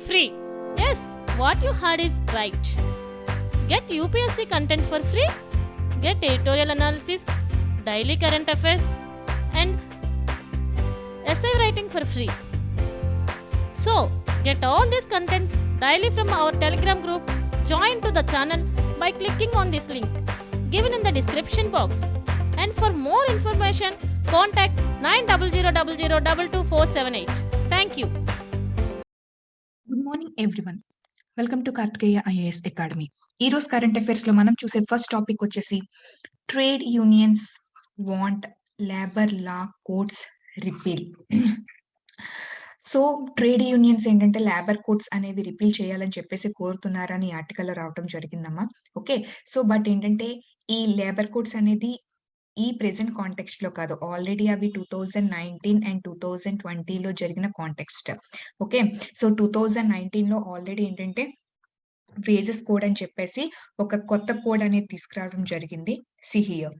free. Yes, what you heard is right. Get UPSC content for free. Get editorial analysis, daily current affairs, and essay writing for free. So, get all this content daily from our Telegram group. Join to the channel by clicking on this link given in the description box. And for more information, contact 9000222478. Thank you. Good morning everyone. Welcome to Karthikeya IAS academy. ఈ రోజు current affairs లో మనం చూసే first topic వచ్చేసి trade unions want labour law codes repeal. So trade unions ఏంటంటే labour codes అనేవి repeal చేయాలని చెప్పేసి కోరుతున్నారని ఆర్టికల్ లో రావటం జరిగిందమ్మా. ఓకే, సో బట్ ఏంటంటే ఈ లేబర్ కోడ్స్ అనేది ఈ ప్రెసెంట్ కాంటెక్స్ట్ లో కాదు, ఆల్రెడీ అవి 2019 అండ్ 2020 లో జరిగిన కాంటెక్స్ట్. ఓకే, సో 2019 లో ఆల్రెడీ ఏంటంటే వేజెస్ కోడ్ అని చెప్పేసి ఒక కొత్త కోడ్ అనేది తీసుకురావడం జరిగింది. See here.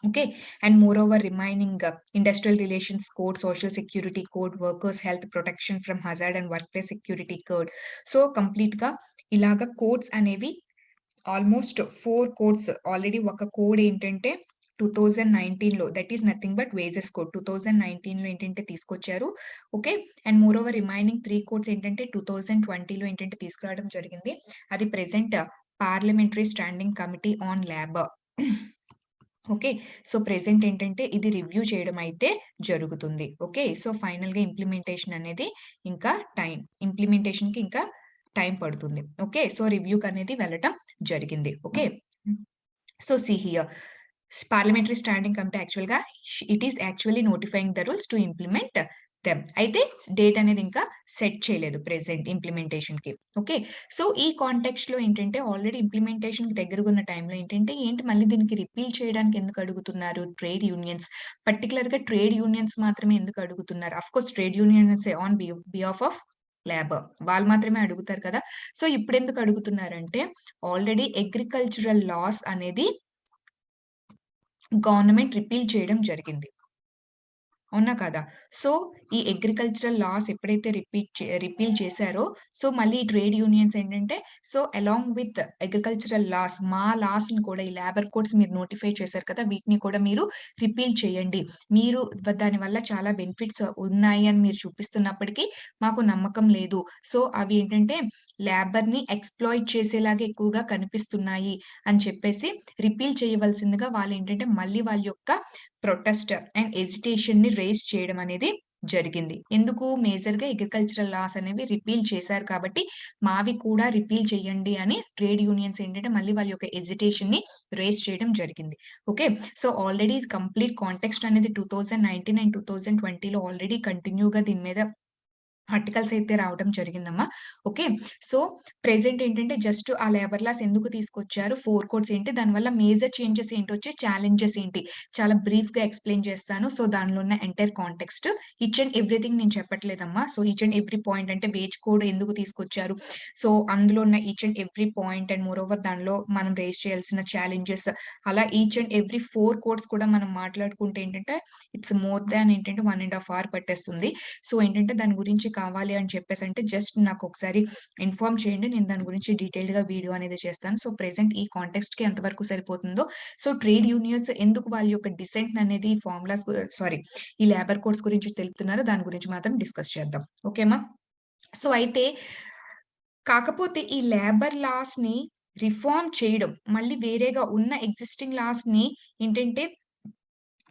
Okay, and more over remaining industrial relations code, social security code, workers health protection from hazard and work place security code. So complete గా ఇలాగ కోడ్స్ అనేవి ఆల్మోస్ట్ 4 కోడ్స్ ఆల్రెడీ. ఒక కోడ్ ఏంటంటే 2019 లో, that is nothing but wages code 2019 లో ఏంటంటే తీసుకొచ్చారు. Okay, and more over remaining 3 codes ఏంటంటే 2020 లో ఏంటంటే తీసుకురావడం జరిగింది. అది present parliamentary standing committee on labour. Okay, so present ఏంటంటే ఇది రివ్యూ చేయడం అయితే జరుగుతుంది. ఓకే, సో ఫైనల్ గా ఇంప్లిమెంటేషన్ అనేది ఇంప్లిమెంటేషన్ కి ఇంకా టైం పడుతుంది. ఓకే, సో రివ్యూకి అనేది వెళ్ళటం జరిగింది. Okay, so see here, parliamentary standing committee actual గా it is actually notifying the rules to implement them. అయితే డేట్ అనేది ఇంకా సెట్ చేయలేదు ప్రెసెంట్ ఇంప్లిమెంటేషన్ కి. ఓకే, సో ఈ కాంటెక్స్ట్ లో ఏంటంటే ఆల్రెడీ ఇంప్లిమెంటేషన్ కి దగ్గరగా ఉన్న టైంలో ఏంటి మళ్ళీ దీనికి రిపీల్ చేయడానికి ఎందుకు అడుగుతున్నారు ట్రేడ్ యూనియన్స్? పర్టికులర్ గా ట్రేడ్ యూనియన్స్ మాత్రమే ఎందుకు అడుగుతున్నారు? Of course trade unions on behalf of labour, వాళ్ళు మాత్రమే అడుగుతారు కదా. సో ఇప్పుడు ఎందుకు అడుగుతున్నారంటే ఆల్రెడీ అగ్రికల్చరల్ లాస్ అనేది గవర్నమెంట్ రిపీల్ చేయడం జరిగింది, అవునా కదా. సో ఈ అగ్రికల్చరల్ లాస్ ఎప్పుడైతే రిపీల్ చేశారో, సో మళ్ళీ ట్రేడ్ యూనియన్స్ ఏంటంటే so along with agricultural laws, మా లాస్ ని కూడా ఈ లేబర్ కోడ్స్ మీరు నోటిఫై చేశారు కదా, వీటిని కూడా మీరు రిపీల్ చేయండి. మీరు దాని వల్ల చాలా బెనిఫిట్స్ ఉన్నాయి అని మీరు చూపిస్తున్నప్పటికీ మాకు నమ్మకం లేదు. సో అవి ఏంటంటే లేబర్ ని ఎక్స్ప్లాయిట్ చేసేలాగా ఎక్కువగా కనిపిస్తున్నాయి అని చెప్పేసి రిపీల్ చేయవలసిందిగా వాళ్ళు ఏంటంటే మళ్ళీ వాళ్ళ యొక్క ప్రొటెస్ట్ అండ్ ఎజిటేషన్ ని రేస్ చేయడం అనేది జరిగింది. ఎందుకు? మేజర్ గా అగ్రికల్చరల్ లాస్ అనేవి రిపీల్ చేశారు కాబట్టి మావి కూడా రిపీల్ చేయండి అని ట్రేడ్ యూనియన్స్ ఏంటంటే మళ్ళీ వాళ్ళ యొక్క ఎజిటేషన్ ని రేస్ చేయడం జరిగింది. Okay, so already complete context అనేది 2019 అండ్ 2020 లో ఆల్రెడీ కంటిన్యూగా దీని మీద ఆర్టికల్స్ అయితే రావడం జరిగిందమ్మా. ఓకే, సో ప్రెసెంట్ ఏంటంటే జస్ట్ ఆ లేబర్ లాస్ ఎందుకు తీసుకొచ్చారు, 4 కోడ్స్ ఏంటి, దానివల్ల మేజర్ చేంజెస్ ఏంటి, వచ్చే ఛాలెంజెస్ ఏంటి, చాలా బ్రీఫ్ గా ఎక్స్ప్లెయిన్ చేస్తాను. సో దానిలో ఉన్న entire context each and everything నేను చెప్పట్లేదమ్మా. So each and every point అంటే వేజ్ కోడ్ ఎందుకు తీసుకొచ్చారు, సో అందులో ఉన్న ఈచ్ అండ్ ఎవ్రీ పాయింట్ అండ్ మోర్ ఓవర్ దానిలో మనం రేస్ చేయాల్సిన ఛాలెంజెస్, అలా ఈచ్ అండ్ ఎవ్రీ 4 కోడ్స్ కూడా మనం మాట్లాడుకుంటే ఏంటంటే ఇట్స్ మోర్ దాన్ ఏంటంటే 1.5 hour పట్టేస్తుంది. సో ఏంటంటే దాని గురించి కావాలి అని చెప్పేసి అంటే జస్ట్ నాకు ఒకసారి ఇన్ఫార్మ్ చేయండి, నేను దాని గురించి డీటెయిల్డ్ గా వీడియో అనేది చేస్తాను. సో ప్రెసెంట్ ఈ కాంటెక్స్ట్ కి ఎంతవరకు సరిపోతుందో, సో ట్రేడ్ యూనియన్స్ ఎందుకు వాళ్ళ యొక్క డిసెంట్ అనేది ఫార్ములాస్ ఈ లేబర్ కోడ్స్ గురించి తెలుపుతున్నారో దాని గురించి మాత్రం డిస్కస్ చేద్దాం. ఓకేమా. సో అయితే కాకపోతే ఈ లేబర్ లాస్ ని రిఫార్మ్ చేయడం, మళ్ళీ వేరేగా ఉన్న ఎగ్జిస్టింగ్ లాస్ ని ఏంటంటే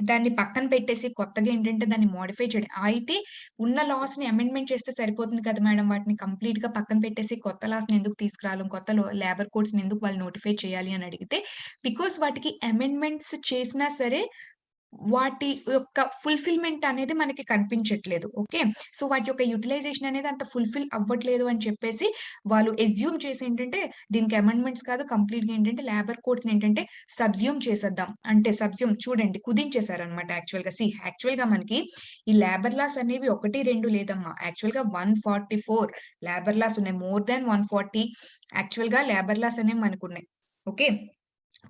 దాన్ని పక్కన పెట్టేసి కొత్తగా ఏంటంటే దాన్ని మోడిఫై చేయడం. అయితే ఉన్న లాస్ ని అమెండ్మెంట్ చేస్తే సరిపోతుంది కదా మేడం, వాటిని కంప్లీట్ గా పక్కన పెట్టేసి కొత్త లాస్ ని ఎందుకు తీసుకురావాలి, కొత్త లేబర్ కోడ్స్ ని ఎందుకు వాళ్ళు నోటిఫై చేయాలి అని అడిగితే, బికాస్ వాటికి అమెండ్మెంట్స్ చేసినా సరే వాటి యొక్క ఫుల్ఫిల్మెంట్ అనేది మనకి కనిపించట్లేదు. ఓకే, సో వాటి యొక్క యూటిలైజేషన్ అనేది అంత ఫుల్ఫిల్ అవ్వట్లేదు అని చెప్పేసి వాళ్ళు ఎస్యూమ్ చేసి ఏంటంటే దీనికి అమెండ్మెంట్స్ కాదు, కంప్లీట్ గా ఏంటంటే లేబర్ కోడ్స్ ఏంటంటే సబ్జ్యూమ్ చేసేద్దాం అంటే సబ్జ్యూమ్ చూడండి కుదించేశారు అనమాట. యాక్చువల్ గా మనకి ఈ లేబర్ లాస్ అనేవి 1, 2 లేదమ్మా. యాక్చువల్ గా 144 లేబర్ లాస్ ఉన్నాయి, మోర్ దాన్ 140 యాక్చువల్ గా లేబర్ లాస్ అనేవి మనకు ఉన్నాయి. ఓకే,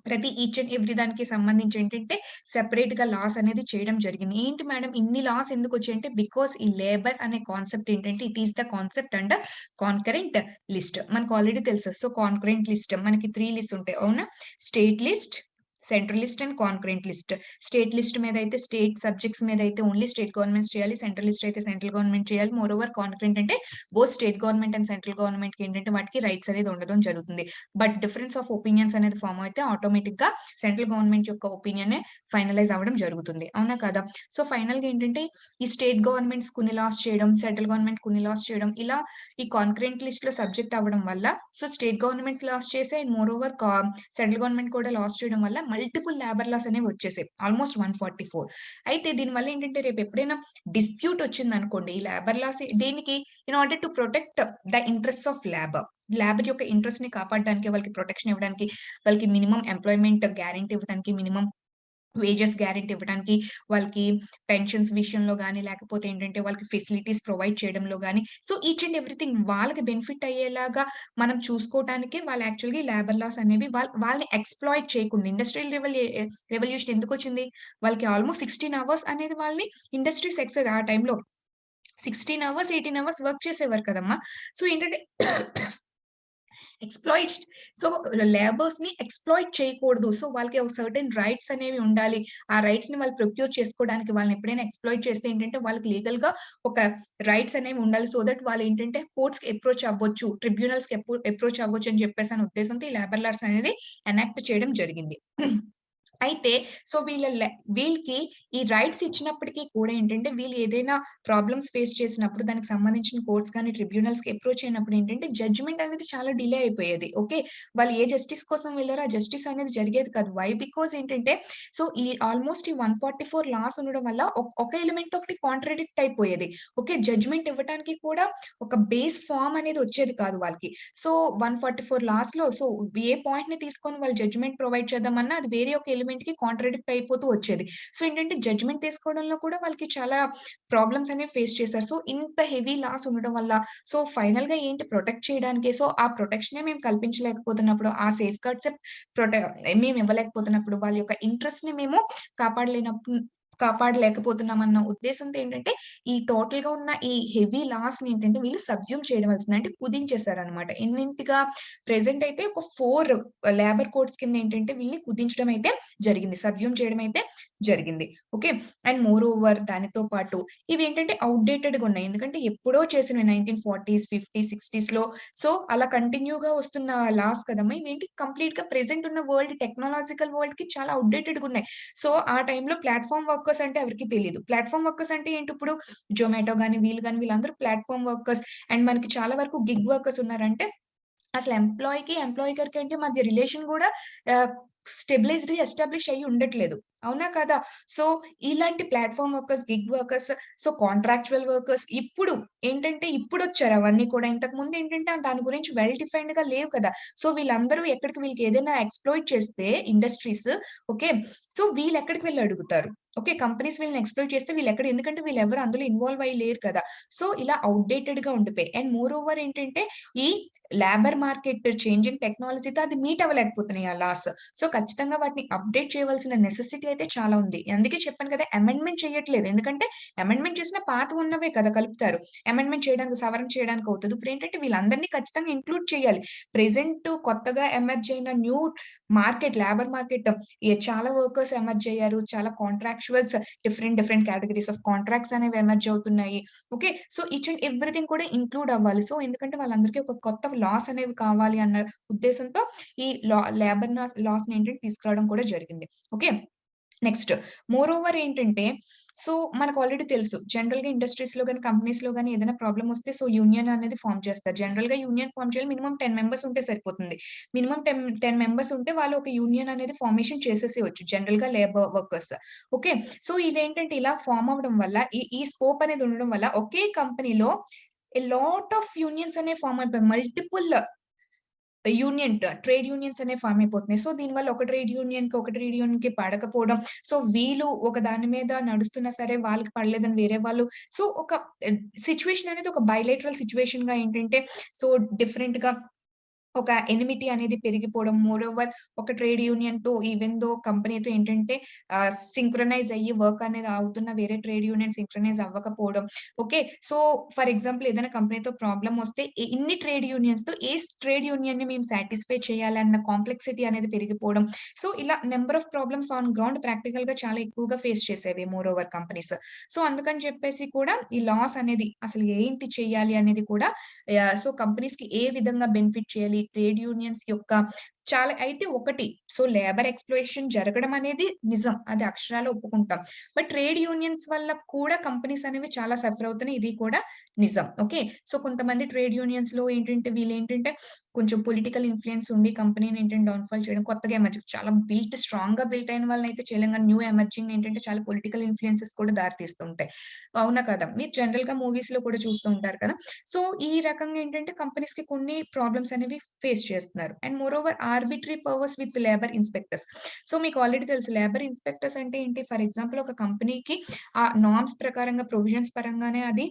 ప్రతి ఈచ్ అండ్ ఎవ్రీ దానికి సంబంధించి ఏంటంటే సెపరేట్‌గా లాస్ అనేది చేయడం జరిగింది. ఏంటి మేడం ఇన్ని లాస్ ఎందుకొచ్చాయంటే బికాజ్ ఈ లేబర్ అనే కాన్సెప్ట్ ఏంటంటే it is the concept under concurrent list. మనకు ఆల్రెడీ తెలుసు. సో, కాన్కరెంట్ లిస్ట్ మనకి 3 లిస్ట్ ఉంటాయి. అవునా? State list, central list and concurrent list. State list మీద అయితే స్టేట్ సబ్జెక్ట్స్ మీద అయితే ఓన్లీ స్టేట్ గవర్నమెంట్స్ చేయాలి. సెంట్రల్ లిస్ట్ అయితే సెంట్రల్ గవర్నమెంట్ చేయాలి. మోరోవర్ కాన్కరెంట్ అంటే both state government and central గవర్నమెంట్‌కి ఏంటంటే వాటికి రైట్స్ అనేది ఉండడం జరుగుతుంది. బట్ డిఫరెన్స్ ఆఫ్ ఒపీనియన్స్ అనేది ఫార్మ్ అయితే ఆటోమేటిక్‌గా సెంట్రల్ గవర్నమెంట్ యొక్క ఒపీనియనే ఫైనలైజ్ అవ్వడం జరుగుతుంది. అవునా కాదా? సో, ఫైనల్‌గా ఏంటంటే ఈ స్టేట్ గవర్నమెంట్స్ కొన్ని లాస్ చేయడం, సెంట్రల్ గవర్నమెంట్ కొన్ని లాస్ చేయడం ఇలా ఈ కాన్కరెంట్ లిస్ట్‌లో సబ్జెక్ట్ అవ్వడం వల్ల సో, స్టేట్ గవర్నమెంట్స్ లాస్ చేసాయి and more over central government కూడా లాస్ చేయడం వల్ల మల్టిపుల్ లేబర్ లాస్ అనేవి వచ్చేసాయి. ఆల్‌మోస్ట్ 144. అయితే దీనివల్ల ఏంటంటే రేపు ఎప్పుడైనా డిస్ప్యూట్ వచ్చిందనుకోండి ఈ లేబర్ లాస్ దేనికి in order to protect the interests of labour. Labour యొక్క ఇంట్రెస్ట్‌ని కాపాడడానికి, వాళ్ళకి ప్రొటెక్షన్ ఇవ్వడానికి, వాళ్ళకి మినిమమ్ ఎంప్లాయ్‌మెంట్ గ్యారంటీ ఇవ్వడానికి, మినిమమ్ వేజెస్ గ్యారంటీ ఇవ్వడానికి, వాళ్ళకి పెన్షన్స్ విషయంలో గాని, లేకపోతే ఏంటంటే వాళ్ళకి ఫెసిలిటీస్ ప్రొవైడ్ చేయడంలో గాని, సో ఈచ్ అండ్ ఎవ్రీథింగ్ వాళ్ళకి బెనిఫిట్ అయ్యేలాగా మనం చూసుకోవటానికే వాళ్ళు యాక్చువల్‌గా ఈ లేబర్ లాస్ అనేవి వాళ్ళని ఎక్స్‌ప్లాయిట్ చేయకుండా ఇండస్ట్రియల్ రెవల్యూషన్ ఎందుకొచ్చింది? వాళ్ళకి ఆల్‌మోస్ట్ 16 అవర్స్ అనేది వాళ్ళని ఇండస్ట్రీ సెక్టర్ ఆ టైంలో 16 అవర్స్, 18 అవర్స్ వర్క్ చేసేవారు కదమ్మా! సో ఏంటంటే ఎక్స్‌ప్లాయిట్ సో, లేబర్స్‌ని ఎక్స్‌ప్లాయిట్ చేయకూడదు. సో, వాళ్ళకి ఒక సర్టెన్ రైట్స్ అనేవి ఉండాలి. ఆ రైట్స్‌ని వాళ్ళు ప్రొక్యూర్ చేసుకోవడానికి వాళ్ళని ఎప్పుడైనా ఎక్స్‌ప్లాయిట్ చేస్తే ఏంటంటే, వాళ్ళకి లీగల్‌గా ఒక రైట్స్ అనేవి ఉండాలి. సో థట్ వాళ్ళేంటంటే కోర్ట్స్‌కి అప్రోచ్ అవ్వచ్చు. ట్రిబ్యునల్స్‌కి అప్రోచ్ అవ్వచ్చు అని చెప్పేసి అనే ఉద్దేశంతో ఈ లేబర్ లాస్ అనేది ఎనాక్ట్ చేయడం జరిగింది. అయితే సో వీళ్ళకి ఈ రైట్స్ ఇచ్చినప్పటికి కూడా ఏంటంటే, వీళ్ళు ఏదైనా ప్రాబ్లమ్స్ ఫేస్ చేసినప్పుడు దానికి సంబంధించిన కోర్ట్స్ గాని, ట్రిబ్యునల్స్‌కి అప్రోచ్ అయినప్పుడు ఏంటంటే, జడ్జ్‌మెంట్ అనేది చాలా డిలే అయిపోయేది. ఓకే. వాళ్ళు ఏ జస్టిస్ కోసం వెళ్లారో ఆ జస్టిస్ అనేది జరిగేది కాదు. వై? బికాజ్ ఏంటంటే, సో ఈ ఆల్‌మోస్ట్ ఈ 144 లాస్ ఉండడం వల్ల ఒక ఎలిమెంట్ ఒకటి కాంట్రాడిక్ట్ అయిపోయేది. ఓకే. జడ్జ్‌మెంట్ ఇవ్వటానికి కూడా ఒక బేస్ ఫార్మ్ అనేది వచ్చేది కాదు వాళ్ళకి. సో, 144 లాస్‌లో సో, ఏ పాయింట్‌ని తీసుకొని వాళ్ళు జడ్జ్‌మెంట్ ప్రొవైడ్ చేద్దామన్నా అది వేరే ఒక ఎలిమెంట్‌కి కాంట్రాడిక్ట్ అయిపోతూ వచ్చేది. సో, ఏంటంటే జడ్జ్‌మెంట్ తీసుకోవడంలో కూడా వాళ్ళకి చాలా ప్రాబ్లమ్స్ అనేవి ఫేస్ చేశారు. సో, ఇంత హెవీ లాస్ ఉండడం వల్ల సో, ఫైనల్‌గా ఏంటి ప్రొటెక్ట్ చేయడానికే సో, ఆ ప్రొటెక్షనే మేము కల్పించలేకపోతున్నప్పుడు, ఆ సేఫ్‌గార్డ్సే ప్రొటె మేము ఇవ్వలేకపోతున్నప్పుడు, వాళ్ళ యొక్క ఇంట్రెస్ట్‌ని మేము కాపాడలేనప్పుడు కాపాడలేకపోతున్నామన్న ఉద్దేశంతో ఏంటంటే, ఈ టోటల్‌గా ఉన్న ఈ హెవీ లాస్‌ని ఏంటంటే వీళ్ళు సబ్స్యూమ్ చేయవలసింది. అంటే కుదించేసారనమాట. ఎన్నింటిగా ప్రెజెంట్ అయితే ఒక 4 లేబర్ కోడ్స్ కింద ఏంటంటే వీళ్ళని కుదించడం అయితే జరిగింది. సబ్స్యూమ్ చేయడం అయితే జరిగింది. ఓకే. అండ్ మోర్ ఓవర్ దానితో పాటు ఇవేంటంటే ఔట్‌డేటెడ్‌గా ఉన్నాయి. ఎందుకంటే ఎప్పుడో చేసినవి 1940స్, 50, 60స్‌లో సో, అలా కంటిన్యూగా వస్తున్న లాస్ కదమ్మా! ఇవేంటి కంప్లీట్‌గా ప్రెజెంట్ ఉన్న వరల్డ్ టెక్నాలాజికల్ వరల్డ్‌కి చాలా ఔట్‌డేటెడ్‌గా ఉన్నాయి. సో, ఆ టైంలో ప్లాట్‌ఫార్మ్ వర్కర్స్ అంటే ఎవరికీ తెలీదు. ప్లాట్‌ఫార్మ్ వర్కర్స్ అంటే ఏంటి ఇప్పుడు జొమాటో గాని, వీళ్ళు గాని వీళ్ళందరూ ప్లాట్‌ఫార్మ్ వర్కర్స్ అండ్ మనకి చాలా వరకు గిగ్ వర్కర్స్ ఉన్నారంటే అసలు ఎంప్లాయీకి మధ్య రిలేషన్ గూడా ఆహ్, ఎస్టాబ్లిష్ అయ్యి ఉండట్లేదు. అవునా? కాదా? సో, ఇలాంటి platform workers, gig workers, so, contractual workers ఇప్పుడు ఏంటంటే ఇప్పుడొచ్చారు అవన్నీ కూడా. ఇంతకుముందేంటంటే దాని గురించి వెల్ డిఫైన్డ్‌గా లేవు కదా! సో, వీళ్ళందరూ వీళ్ళకి ఏదైనా ఎక్స్‌ప్లాయిట్ చేస్తే ఇండస్ట్రీస్ ఓకే. సో, వీళ్ళెక్కడికి వెళ్లి అడుగుతారు? ఓకే. కంపెనీస్ వీళ్ళని ఎక్స్‌ప్లాయిట్ చేస్తే ఎందుకంటే వీళ్ళెవరు అందులో ఇన్వాల్వ్ అయ్యి లేరు కదా! సో, ఇలా ఔట్‌డేటెడ్‌గా ఉండిపోయాయి. అండ్ మోర్ ఓవర్ ఏంటంటే ఈ లేబర్ మార్కెట్ చేంజింగ్ టెక్నాలజీతో అది మీట్ అవ్వలేకపోతున్నాయి ఆ లాస్. సో, ఖచ్చితంగా వాటిని అప్‌డేట్ చేయవలసిన నెసెసిటీ అయితే చాలా ఉంది. అందుకే చెప్పాను కదా! అమెండ్‌మెంట్ చేయట్లేదు. ఎందుకంటే అమెండ్‌మెంట్ చేసినా పాతవున్నవే కదా కలుపుతారు. అమెండ్‌మెంట్ చేయడానికి, సవరణ చేయడానికి అవుతది. ఇప్పుడేంటంటే వీళ్ళందరిని ఖచ్చితంగా ఇంక్లూడ్ చేయాలి. ప్రెజెంట్ కొత్తగా ఎమర్జ్ అయిన లేబర్ మార్కెట్ చాలా వర్కర్స్ ఎమర్జ్ అయ్యారు. చాలా కాంట్రాక్చువల్స్ డిఫరెంట్ కేటగరీస్ ఆఫ్ కాంట్రాక్ట్స్ అనేవి ఎమర్జ్ అవుతున్నాయి. Okay. So, each and everything కూడా ఇంక్లూడ్ అవ్వాలి. సో, ఎందుకంటే వాళ్ళందరికీ ఒక కొత్త లాస్ అనేవి కావాలి అన్న ఉద్దేశంతో ఈ లేబర్ లాస్‌ని ఏంటంటే తీసుకురావడం కూడా జరిగింది. ఓకే. నెక్స్ట్ మోర్ ఓవర్ ఏంటంటే, సో, మనకు ఆల్రెడీ తెలుసు. జనరల్‌గా ఇండస్ట్రీస్‌లో గాని, కంపెనీస్‌లో గాని ఏదైనా ప్రాబ్లమ్ వస్తే సో, యూనియన్ అనేది ఫార్మ్ చేస్తారు. జనరల్‌గా యూనియన్ ఫార్మ్ చేయాలి. మినిమమ్ 10 మెంబర్స్ ఉంటే సరిపోతుంది. మినిమమ్ 10 మెంబర్స్ ఉంటే వాళ్ళు ఒక యూనియన్ అనేది ఫార్మేషన్ చేసేసేయొచ్చు. జనరల్‌గా లేబర్ వర్కర్స్. ఓకే. సో, ఇదేంటంటే ఇలా ఫార్మ్ అవ్వడం వల్ల ఈ స్కోప్ అనేది ఉండడం వల్ల ఒకే కంపెనీలో ఎ లాట్ ఆఫ్ యూనియన్స్ అనేవి ఫార్మ్ అయిపోయాయి. మల్టిపుల్ ట్రేడ్ యూనియన్స్ అనేవి ఫార్మ్ అయిపోతున్నాయి. సో, దీనివల్ల ఒక ట్రేడ్ యూనియన్‌కి పడకపోవడం. సో, వీళ్ళు ఒక దాని మీద నడుస్తున్నా సరే వాళ్ళకి పడలేదని వేరే వాళ్ళు సో, ఒక సిట్యుయేషన్ అనేది ఒక బైలేటరల్ సిట్యుయేషన్‌గా ఏంటంటే సో, డిఫరెంట్‌గా ఒక ఎనిమిటీ అనేది పెరిగిపోవడం. మోరోవర్ ఒక ట్రేడ్ యూనియన్‌తో ఈవెన్ దో కంపెనీతో ఏంటంటే సింక్రొనైజ్ అయ్యి వర్క్ అనేది అవుతున్న వేరే ట్రేడ్ యూనియన్ సింక్రొనైజ్ అవ్వకపోవడం. ఓకే. సో, ఫర్ ఎగ్జాంపుల్ ఏదైనా కంపెనీతో ప్రాబ్లమ్ వస్తే ఇన్ని ట్రేడ్ యూనియన్స్‌తో ఏ ట్రేడ్ యూనియన్‌ని మేము సాటిస్ఫై చేయాలన్న కాంప్లెక్సిటీ అనేది పెరిగిపోవడం. సో, ఇలా number of problems on ground ప్రాక్టికల్‌గా చాలా ఎక్కువగా ఫేస్ చేసేవి మోరోవర్ కంపెనీస్. సో, అందుకని చెప్పేసి కూడా ఈ లాస్ అనేది అసలు ఏంటి చేయాలి అనేది కూడా సో, కంపెనీస్‌కి ఏ విధంగా బెనిఫిట్ చేయాలి? ట్రేడ్ యూనియన్స్ యొక్క చాలా అయితే ఒకటి సో, లేబర్ ఎక్స్‌ప్లోయిషన్ జరగడం అనేది నిజం. అది అక్షరాల ఒప్పుకుంటాం. బట్ ట్రేడ్ యూనియన్స్ వల్ల కూడా కంపెనీస్ అనేవి చాలా సఫర్ అవుతున్నాయి. ఇది కూడా నిజం. ఓకే. సో, కొంతమంది ట్రేడ్ యూనియన్స్‌లో ఏంటంటే వీళ్ళేంటంటే కొంచెం పొలిటికల్ ఇన్‌ఫ్లూయన్స్ ఉండి కంపెనీని ఏంటంటే డౌన్‌ఫాల్ చేయడం. కొత్తగా చాలా స్ట్రాంగ్‌గా బిల్ట్ అయిన వాళ్ళనైతే చేయలేం గానీ న్యూ ఎమర్జింగ్ ఏంటంటే చాలా పొలిటికల్ ఇన్‌ఫ్లూయెన్సెస్ కూడా దారి తీస్తూ ఉంటాయి. అవునా కదా! మీరు జనరల్‌గా మూవీస్‌లో కూడా చూస్తూ ఉంటారు కదా! సో, ఈ రకంగా ఏంటంటే కంపెనీస్‌కి కొన్ని ప్రాబ్లమ్స్ అనేవి ఫేస్ చేస్తున్నారు. And moreover arbitrary powers with labour inspectors. So, మీకు ఆల్రెడీ తెలుసు లేబర్ ఇన్స్‌పెక్టర్స్ అంటే ఏంటి? ఫర్ ఎగ్జాంపుల్ ఒక కంపెనీకి ఆ నార్మ్స్ ప్రకారంగా ప్రొవిజన్స్ పరంగానే అది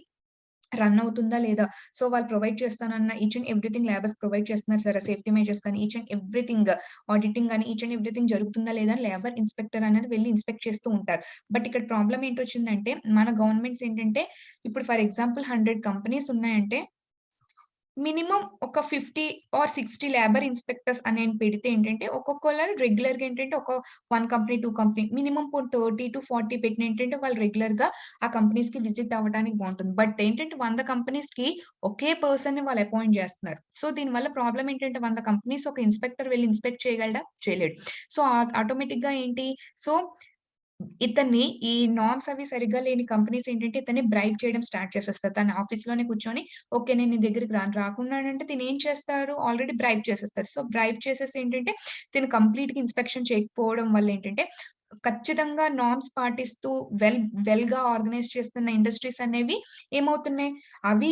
రన్ అవుతుందా లేదా? సో, వాళ్ళు ప్రొవైడ్ చేస్తానన్న each and everything labours provide చేస్తున్నారు సరే సేఫ్టీ మెజర్స్ కానీ ఈచ్ అండ్ ఎవ్రీథింగ్ ఆడిటింగ్ గాని ఈచ్ అండ్ ఎవ్రీథింగ్ జరుగుతుందా లేదా అని లేబర్ ఇన్స్‌పెక్టర్ అనేది వెళ్లి ఇన్స్‌పెక్ట్ చేస్తూ ఉంటారు. బట్ ఇక్కడ ప్రాబ్లమ్ ఏంటొచ్చిందంటే మన గవర్నమెంట్స్ ఏంటంటే ఇప్పుడు ఫర్ ఎగ్జాంపుల్ 100 కంపెనీస్ ఉన్నాయంటే మినిమమ్ ఒక 50 ఆర్ 60 లేబర్ ఇన్స్‌పెక్టర్స్ అనేని పెడితే ఏంటంటే, ఒక్కొక్కళ్ళు రెగ్యులర్‌గా ఏంటంటే, ఒక 1 కంపెనీ, 2 కంపెనీ మినిమమ్ పోనీ 30-40 పెట్టిన ఏంటంటే, వాళ్ళు రెగ్యులర్‌గా ఆ కంపెనీస్‌కి విజిట్ అవ్వడానికి బావుంటుంది. బట్ ఏంటంటే, 100 కంపెనీస్‌కి ఒకే పర్సన్‌ని వాళ్ళు అపాయింట్ జేస్తున్నారు. సో, దీనివల్ల ప్రాబ్లమ్ ఏంటంటే, 100 కంపెనీస్ ఒక ఇన్స్‌పెక్టర్ వెళ్లి ఇన్స్‌పెక్ట్ చేయగలడా? చేయలేడు. సో, ఆటోమేటిక్‌గా ఏంటి? సో ఇతన్ని ఈ నార్మ్స్ అవి సరిగ్గా లేని కంపెనీస్ ఏంటంటే, ఇతన్ని బ్రైబ్ చేయడం స్టార్ట్ చేసేస్తారు. తన ఆఫీస్‌లోనే కూర్చొని, ఓకే. నేను నీ దగ్గరికి రాను. రాకున్నాడంటే తినేం చేస్తారు? ఆల్రెడీ బ్రైబ్ చేసేస్తారు. సో, బ్రైబ్ చేసేసి ఏంటంటే, తిను కంప్లీట్‌గా ఇన్స్‌పెక్షన్ చేయకపోవడం వల్ల ఏంటంటే, ఖచ్చితంగా నార్మ్స్ పాటిస్తూ వెల్‌గా ఆర్గనైజ్ చేస్తున్న ఇండస్ట్రీస్ అనేవి ఏమవుతున్నాయి? అవి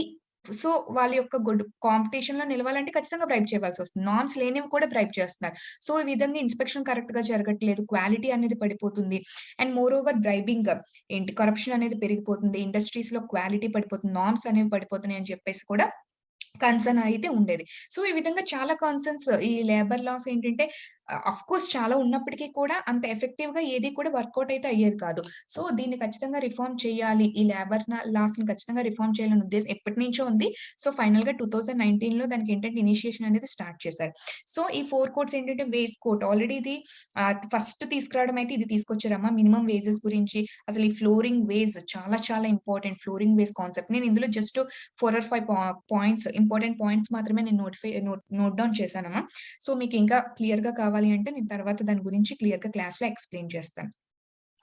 సో, వాళ్ళ యొక్క కాంపిటీషన్‌లో నిలవాలంటే ఖచ్చితంగా బ్రైబ్ చేయవలసొస్తుంది. నార్మ్స్ లేనివి కూడా బ్రైబ్ చేస్తున్నారు. సో, ఈ విధంగా ఇన్స్‌పెక్షన్ కరెక్ట్‌గా జరగట్లేదు. క్వాలిటీ అనేది పడిపోతుంది. అండ్ మోర్ ఓవర్ బ్రైబింగ్ ఏంటి కరప్షన్ అనేది పెరిగిపోతుంది. ఇండస్ట్రీస్‌లో క్వాలిటీ పడిపోతుంది. నార్మ్స్ అనేవి పడిపోతున్నాయి అని చెప్పేసి కూడా కన్సర్న్ అయితే ఉండేది. సో, ఈ విధంగా చాలా కన్సర్న్స్ ఈ లేబర్ లాస్ ఏంటంటే ఆఫ్‌కోర్స్ చాలా ఉన్నప్పటికీ కూడా అంత ఎఫెక్టివ్‌గా ఏది కూడా వర్కౌట్ అయితే అయ్యేది కాదు. సో, దీన్ని ఖచ్చితంగా రిఫార్మ్ చేయాలి. ఈ లేబర్ లాస్‌ని ఖచ్చితంగా రిఫార్మ్ చేయాలని ఉద్దేశం ఎప్పటినుంచో ఉంది. సో, ఫైనల్‌గా 2019లో దానికేంటంటే ఇనిషియేషన్ అనేది స్టార్ట్ చేశారు. సో, ఈ 4 కోడ్స్ ఏంటంటే వేజ్ కోడ్ ఆల్రెడీ ఇది ఫస్ట్ తీసుకురావడం అయితే ఇది తీసుకొచ్చారమ్మా. మినిమమ్ వేజెస్ గురించి అసలు ఈ ఫ్లోరింగ్ వేజ్ చాలా చాలా ఇంపార్టెంట్. Flooring veg concept. నేను ఇందులో just 4 or 5 points important points మాత్రమే నేను నోట్ డౌన్ చేశానమ్మా. సో, మీకు ఇంకా క్లియర్‌గా కావాలి అంటే నేను తర్వాత దాని గురించి క్లియర్‌గా క్లాస్‌లో ఎక్స్‌ప్లెయిన్ చేస్తాను.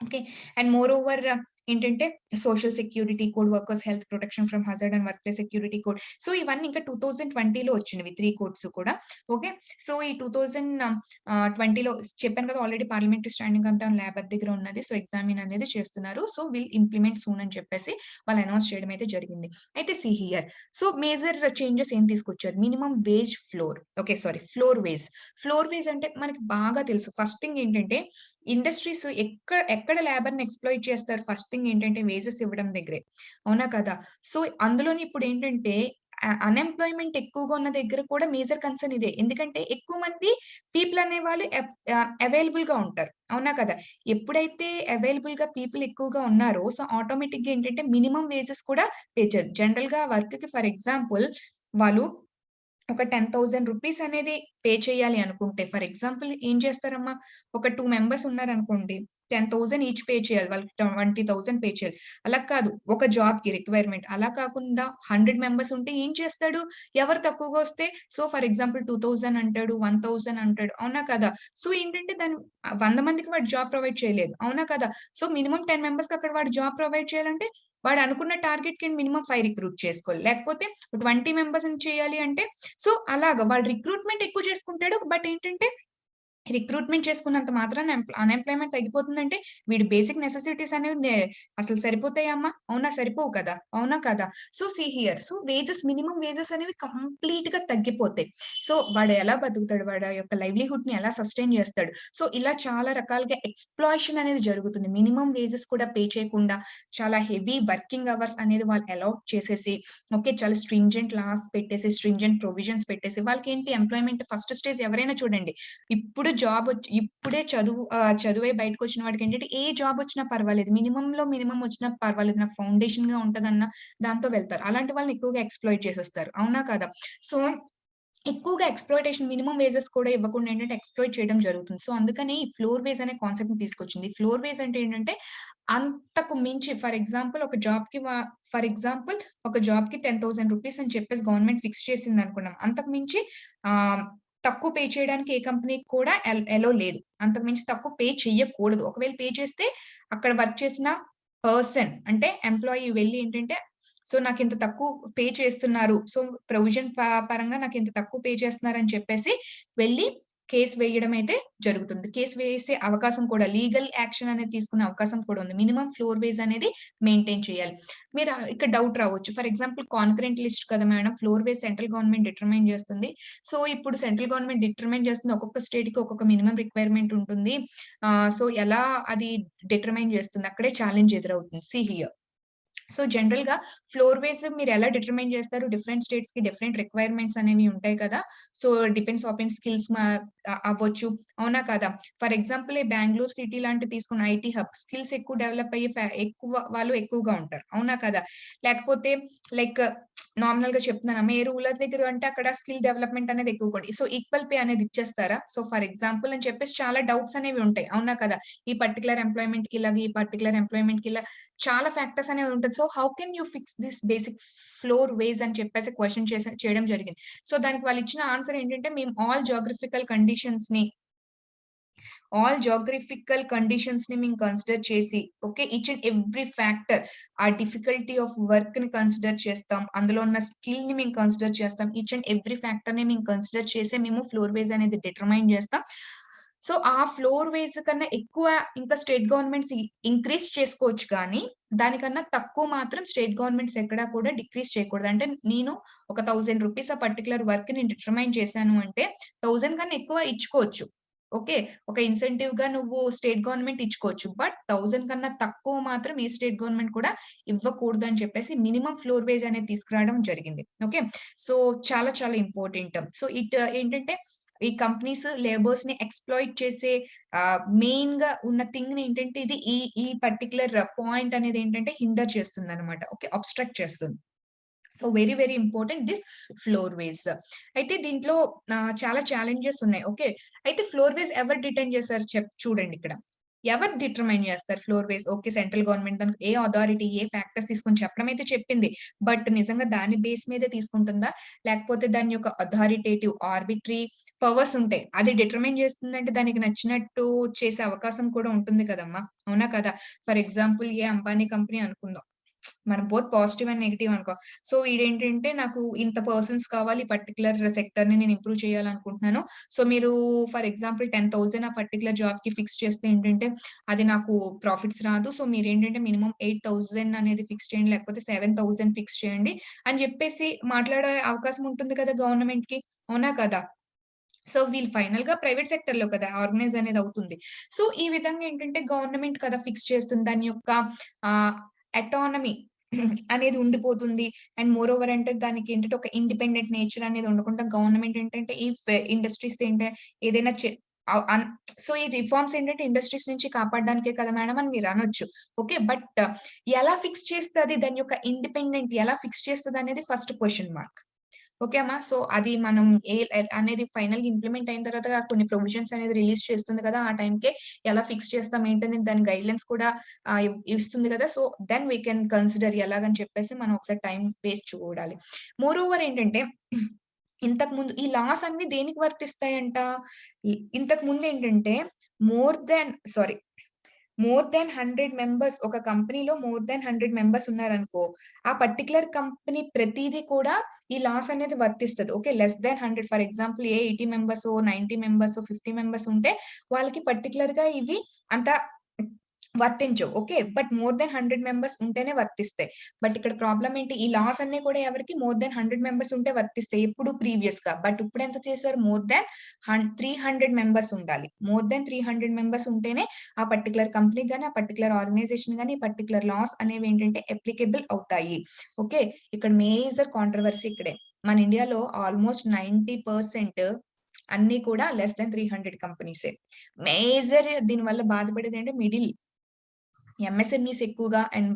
ఓకే. అండ్ మోర్ ఓవర్ ఏంటంటే social security code, workers health protection from hazard and work place security code. So, ఇవన్నీ ఇంకా 2020లో వచ్చినవి 3 కోడ్స్ కూడా. ఓకే. సో, ఈ 2020లో చెప్పాను కదా! Already parliamentary standing committee on labour దగ్గర ఉన్నది. సో, ఎగ్జామిన్ అనేది చేస్తున్నారు. సో, విల్ ఇంప్లిమెంట్ సూన్ అని చెప్పేసి వాళ్ళు అనౌన్స్ చేయడం అయితే జరిగింది. అయితే see here. So, major changes ఏం తీసుకొచ్చారు? Minimum wage floor. Okay. Sorry floor wage. Floor wage అంటే మనకి బాగా తెలుసు. ఫస్ట్ థింగ్ ఏంటంటే ఇండస్ట్రీస్ ఎక్కడ లేబర్‌ని ఎక్స్‌ప్లాయిట్ చేస్తారు? ఫస్ట్ థింగ్ ఏంటంటే వేజెస్ ఇవ్వడం దగ్గరే. అవునా కదా! సో, అందులోని ఇప్పుడేంటంటే అన్‌ఎంప్లాయ్‌మెంట్ ఎక్కువగా ఉన్న దగ్గర కూడా మేజర్ కన్సర్న్ ఇదే. ఎందుకంటే ఎక్కువ మంది పీపుల్ అనేవాళ్ళు అవైలబుల్‌గా ఉంటారు. అవునా కదా! ఎప్పుడైతే అవైలబుల్‌గా పీపుల్ ఎక్కువగా ఉన్నారో సో, ఆటోమేటిక్‌గా ఏంటంటే మినిమమ్ వేజెస్ కూడా పే చేయాలి. జనరల్‌గా వర్క్‌కి ఫర్ ఎగ్జాంపుల్ వాళ్ళు ఒక 10,000 రూపీస్ అనేది పే చేయాలి అనుకుంటే, ఫర్ ఎగ్జాంపుల్ ఏం చేస్తారమ్మా, ఒక 2 మెంబర్స్ ఉన్నారనుకోండి. 10,000 ఈచ్ పే చేయాలి. వాళ్ళకి 20,000 పే చేయాలి. అలా కాదు ఒక జాబ్‌కి రిక్వైర్మెంట్. అలా కాకుండా 100 మెంబర్స్ ఉంటే ఏం చేస్తాడు? ఎవరు తక్కువగా వస్తే సో, ఫర్ ఎగ్జాంపుల్ 2,000 అంటాడు, 1,000 అంటాడు. అవునా కదా! సో, ఏంటంటే 100 మందికి వాడు జాబ్ ప్రొవైడ్ చేయలేదు. అవునా కదా! సో, మినిమమ్ 10 మెంబర్స్‌కి అక్కడ వాడు జాబ్ ప్రొవైడ్ చేయాలంటే, వాడు అనుకున్న టార్గెట్‌కి మినిమమ్ 5 రిక్రూట్ చేసుకోవాలి. లేకపోతే 20 మెంబర్స్‌ని చేయాలి అంటే సో, అలాగా వాడు రిక్రూట్‌మెంట్ ఎక్కువ చేసుకుంటాడు. బట్ ఏంటంటే రిక్రూట్‌మెంట్ చేసుకున్నంత మాత్రాన అన్‌ఎంప్లాయ్‌మెంట్ తగ్గిపోతుందంటే, వీడి బేసిక్ నెసెసిటీస్ అనేవి అసలు సరిపోతాయా అమ్మా? అవునా? సరిపోవు కదా! అవునా? కాదా? So, see here. So, minimum wages అనేవి కంప్లీట్‌గా తగ్గిపోతాయి. సో, వాడు ఎలా బతుకుతాడు? వాడి యొక్క లైవ్లీహుడ్‌ని ఎలా సస్టైన్ చేస్తాడు? సో, ఇలా చాలా రకాలుగా ఎక్స్‌ప్లాయిషన్ అనేది జరుగుతుంది. మినిమమ్ వేజెస్ కూడా పే చేయకుండా, చాలా హెవీ వర్కింగ్ అవర్స్ అనేది వాళ్ళు అలౌట్ చేసేసి, ఓకే. చాలా స్ట్రింజెంట్ లాస్ పెట్టేసి, స్ట్రింజెంట్ ప్రొవిజన్స్ పెట్టేసి, వాళ్ళకేంటి ఎంప్లాయ్‌మెంట్ ఫస్ట్ స్టేజ్ ఎవరైనా చూడండి. ఇప్పుడు ఇప్పుడే చదువై బయటకొచ్చిన వాడికేంటంటే, ఏ జాబొచ్చినా పర్వాలేదు. మినిమమ్‌లో మినిమమ్ వచ్చినా పర్వాలేదు. నాకు ఫౌండేషన్‌గా ఉంటదన్న దాంతో వెళ్తారు. అలాంటి వాళ్ళని ఎక్కువగా ఎక్స్‌ప్లాయిట్ చేసేస్తారు. అవునా? కాదా? సో, ఎక్కువగా ఎక్స్‌ప్లాయిటేషన్ మినిమమ్ వేజెస్ కూడా ఇవ్వకుండా ఏంటంటే ఎక్స్‌ప్లాయిట్ చేయడం జరుగుతుంది. సో, అందుకని ఈ ఫ్లోర్ వేజ్ అనే కాన్సెప్ట్‌ని తీసుకొచ్చింది. ఫ్లోర్ వేజ్ అంటే ఏంటంటే, అంతకు మించి ఫర్ ఎగ్జాంపుల్ ఒక జాబ్‌కి ₹10,000 అని చెప్పేసి గవర్నమెంట్ ఫిక్స్ చేసిందనుకున్నాం. అంతకు మించి ఆహ్, తక్కువ పే చేయడానికి ఏ కంపెనీకి కూడా ఎలో లేదు. అంతకు మించి తక్కువ పే చెయ్యకూడదు. ఒకవేళ పే చేస్తే అక్కడ వర్క్ చేసిన పర్సన్ అంటే ఎంప్లాయీ వెళ్లి ఏంటంటే, సో, నాకింత తక్కువ పే చేస్తున్నారు. సో, ప్రొవిజన్ పరంగా నాకింత తక్కువ పే చేస్తున్నారని చెప్పేసి వెళ్లి కేస్ వేయడం అయితే జరుగుతుంది. కేస్ వేసే అవకాశం కూడా లీగల్ యాక్షన్ అనేది తీసుకునే అవకాశం కూడా ఉంది. మినిమమ్ ఫ్లోర్ వేజ్ అనేది మెయింటైన్ చేయాలి. ఇక్కడ డౌట్ రావచ్చు. ఫర్ ఎగ్జాంపుల్ కాన్కరెంట్ లిస్ట్ కదా madam! Floor wage central government determine చేస్తుంది. సో, ఇప్పుడు సెంట్రల్ గవర్నమెంట్ డిటర్మైన్ చేస్తుంది. ఒక్కొక్క స్టేట్‌కి ఒక్కొక్క మినిమమ్ రిక్వైర్మెంట్ ఉంటుంది. సో, ఎలా అది డిటర్మైన్ చేస్తుంది? అక్కడే ఛాలెంజ్ ఎదురవుతుంది. See here. సో, జనరల్‌గా ఫ్లోర్ వేస్ మీరెలా డిటర్మైన్ చేస్తారు? డిఫరెంట్ స్టేట్స్‌కి డిఫరెంట్ రిక్వైర్మెంట్స్ అనేవి ఉంటాయి కదా! సో, డిపెండ్స్ అపాన్ స్కిల్స్ అవ్వచ్చు. అవునా? కాదా? ఫర్ ఎగ్జాంపుల్ ఈ బెంగుళూరు సిటీ లాంటిది తీసుకున్న ఐటీ హబ్ స్కిల్స్ ఎక్కువ డెవలప్ అయ్యే వాళ్ళు ఎక్కువగా ఉంటారు. అవునా? కదా! లేకపోతే లైక్ నార్మల్‌గా చెప్తున్నానమ్మా. ఏ రూరల్ దగ్గర అంటే అక్కడ స్కిల్ డెవలప్‌మెంట్ అనేది ఎక్కువగా సో, ఈక్వల్ పే అనేది ఇచ్చేస్తారా? సో, ఫర్ ఎగ్జాంపుల్ అని చెప్పేసి చాలా డౌట్స్ అనేవి ఉంటాయి. అవునా? కదా! ఈ పర్టిక్యులర్ ఎంప్లాయ్‌మెంట్‌కి ఇలాగ, ఈ పర్టిక్యులర్ ఎంప్లాయ్‌మెంట్‌కి ఇలా చాలా ఫ్యాక్టర్స్ అనేవి ఉంటది. So, how can you fix this basic floor wages అని చెప్పేసి క్వెషన్ చేయడం జరిగింది. సో, దానికి వాళ్ళిచ్చిన ఆన్సర్ ఏంటంటే, మేము ఆల్ జియోగ్రాఫికల్ కండిషన్స్‌ని మేము కన్సిడర్ చేసి, okay. Each and every factor ఆ డిఫికల్టీ ఆఫ్ వర్క్‌ని కన్సిడర్ చేస్తాం. అందులో ఉన్న స్కిల్‌ని మేము కన్సిడర్ చేస్తాం. ఈచ్ అండ్ ఎవ్రీ ఫ్యాక్టర్‌ని మేము కన్సిడర్ చేసే మేము ఫ్లోర్ వేస్ అనేది డిటర్మైన్ చేస్తాం. సో, ఆ ఫ్లోర్ వేస్ కన్నా ఎక్కువ ఇంకా స్టేట్ గవర్నమెంట్స్ ఇంక్రీజ్ చేసుకోవచ్చు కానీ, దానికన్నా తక్కువ మాత్రం స్టేట్ గవర్నమెంట్స్ ఎక్కడా కూడా డిక్రీజ్ చేయకూడదు. అంటే నేను ఒక ₹1000 ఆ పర్టిక్యులర్ వర్క్ నేను డిటర్మైన్ చేశాను అంటే, 1000 కన్నా ఎక్కువ ఇచ్చుకోవచ్చు. ఓకే. ఒక ఇన్సెంటివ్‌గా నువ్వు స్టేట్ గవర్నమెంట్ ఇచ్చుకోవచ్చు. బట్ 1000 కన్నా తక్కువ మాత్రం ఏ స్టేట్ గవర్నమెంట్ కూడా ఇవ్వకూడదని చెప్పేసి మినిమమ్ ఫ్లోర్ వేజ్ అనేది తీసుకురావడం జరిగింది. ఓకే. సో, చాలా చాలా ఇంపార్టెంట్. సో, ఏంటంటే ఈ కంపెనీస్ లేబర్స్‌ని ఎక్స్‌ప్లాయిట్ చేసే మెయిన్‌గా ఉన్న థింగ్‌ని ఏంటంటే ఈ పర్టిక్యులర్ పాయింట్ అనేది ఏంటంటే హిండర్ చేస్తుందన్నమాట. ఓకే. అబ్‌స్ట్రాక్ట్ చేస్తుంది. So, very very important this floor wages. అయితే దీంట్లో చాలా ఛాలెంజెస్ ఉన్నాయి. ఓకే. అయితే ఫ్లోర్ వేస్ ఎవరు డిటైన్ చేశారు చూడండిక్కడ. ఎవరు డిటర్మైన్ చేస్తారు ఫ్లోర్ వేస్? ఓకే. సెంట్రల్ గవర్నమెంట్ దానికి ఏ అథారిటీ, ఏ ఫ్యాక్టర్స్ తీసుకొని చెప్పడం అయితే చెప్పింది. బట్ నిజంగా దాని బేస్ మీదే తీసుకుంటుందా? లేకపోతే దాని యొక్క అథారిటేటివ్, ఆర్బిట్రరీ పవర్స్ ఉంటాయి. అది డిటర్మైన్ చేస్తుందంటే దానికి నచ్చినట్టు చేసే అవకాశం కూడా ఉంటుంది కదమ్మా! అవునా కదా? ఫర్ ఎగ్జాంపుల్ అంబానీ కంపెనీ అనుకుందాం. మనం బోత్ పాజిటివ్ అండ్ నెగెటివ్ అనుకో. సో, ఈడేంటంటే నాకు ఇంత పర్సన్స్ కావాలి. ఈ పర్టిక్యులర్ సెక్టర్‌ని నేను ఇంప్రూవ్ చేయాలనుకుంటున్నాను. సో, మీరు ఫర్ ఎగ్జాంపుల్ 10,000 ఆ పర్టిక్యులర్ జాబ్‌కి ఫిక్స్ చేస్తే ఏంటంటే, అది నాకు ప్రాఫిట్స్ రాదు. సో, మీరేంటంటే మినిమమ్ 8,000 అనేది ఫిక్స్ చేయండి. లేకపోతే 7,000 ఫిక్స్ చేయండి అని జెప్పేసి మాట్లాడే అవకాశం ఉంటుంది కదా గవర్నమెంట్‌కి. అవునా కదా? సో, వీళ్ళు ఫైనల్‌గా ప్రైవేట్ సెక్టర్‌లో కదా ఆర్గనైజ్ అనేది అవుతుంది. సో, ఈ విధంగా ఏంటంటే గవర్నమెంట్ కదా ఫిక్స్ చేస్తుంది. దాని యొక్క ఆహ్, అటానమీ అనేది ఉండిపోతుంది. అండ్ మోర్ ఓవర్ అంటే దానికేంటంటే ఒక ఇండిపెండెంట్ నేచర్ అనేది ఉండకుండా గవర్నమెంట్ ఏంటంటే ఇండస్ట్రీస్ ఏదైనా సో, ఈ రిఫార్మ్స్ ఏంటంటే ఇండస్ట్రీస్ నుంచి కాపాడడానికే కదా మేడం అని మీరనొచ్చు. ఓకే. బట్ ఎలా ఫిక్స్ చేస్తది? దాని యొక్క ఇండిపెండెంట్ ఎలా ఫిక్స్ చేస్తదనేది ఫస్ట్ క్వెషన్ మార్క్. ఓకే అమ్మా. సో, అది మనం అనేది ఫైనల్‌గా ఇంప్లిమెంట్ అయిన తర్వాత కొన్ని ప్రొవిజన్స్ అనేది రిలీజ్ చేస్తుంది కదా! ఆ టైంకే ఎలా ఫిక్స్ చేస్తాం ఏంటనేది దాని గైడ్‌లైన్స్ కూడా ఇస్తుంది కదా! So, then we can consider ఎలాగని చెప్పేసి మనం ఒకసారి టైమ్ వేసి చూడాలి. మోర్ ఓవర్ ఏంటంటే ఇంతకుముందు ఈ లాస్ అన్నీ దేనికి వర్తిస్తాయంట? ఇంతకుముందేంటంటే more than sorry more than 100 members ఒక కంపెనీలో మోర్ దాన్ 100 మెంబర్స్ ఉన్నారనుకో, ఆ పర్టిక్యులర్ కంపెనీ ప్రతీది కూడా ఈ లాస్ అనేది వర్తిస్తది. Okay. Less than 100 for example 80 మెంబర్సో, 90 మెంబర్సో, 50 మెంబర్స్ ఉంటే వాళ్ళకి పర్టిక్యులర్‌గా ఇవి అంత వర్తించవు. Okay. But more than 100 members ఉంటేనే వర్తిస్తాయి. బట్ ఇక్కడ ప్రాబ్లమ్ ఏంటి? ఈ లాస్ అన్నీ కూడా ఎవరికి మోర్ దాన్ 100 మెంబర్స్ ఉంటే వర్తిస్తాయి. ఎప్పుడు ప్రీవియస్‌గా. బట్ ఇప్పుడెంత చేశారు? మోర్ దాన్ 300 మెంబర్స్ ఉండాలి. మోర్ దాన్ 300 మెంబర్స్ ఉంటేనే ఆ పర్టిక్యులర్ కంపెనీకి గాని, ఆ పర్టిక్యులర్ ఆర్గనైజేషన్ గాని, ఈ పర్టిక్యులర్ లాస్ అనేవేంటంటే అప్లికేబుల్ అవుతాయి. ఓకే. ఇక్కడ మేజర్ కాంట్రోవర్సీ ఇక్కడే. మన ఇండియాలో ఆల్‌మోస్ట్ 90% అన్నీ కూడా లెస్ దాన్ 300 కంపెనీసే. మేజర్ దీనివల్ల బాధపడేదేంటే మిడిల్ ఎంఎస్ఎంఈస్ ఎక్కువగా and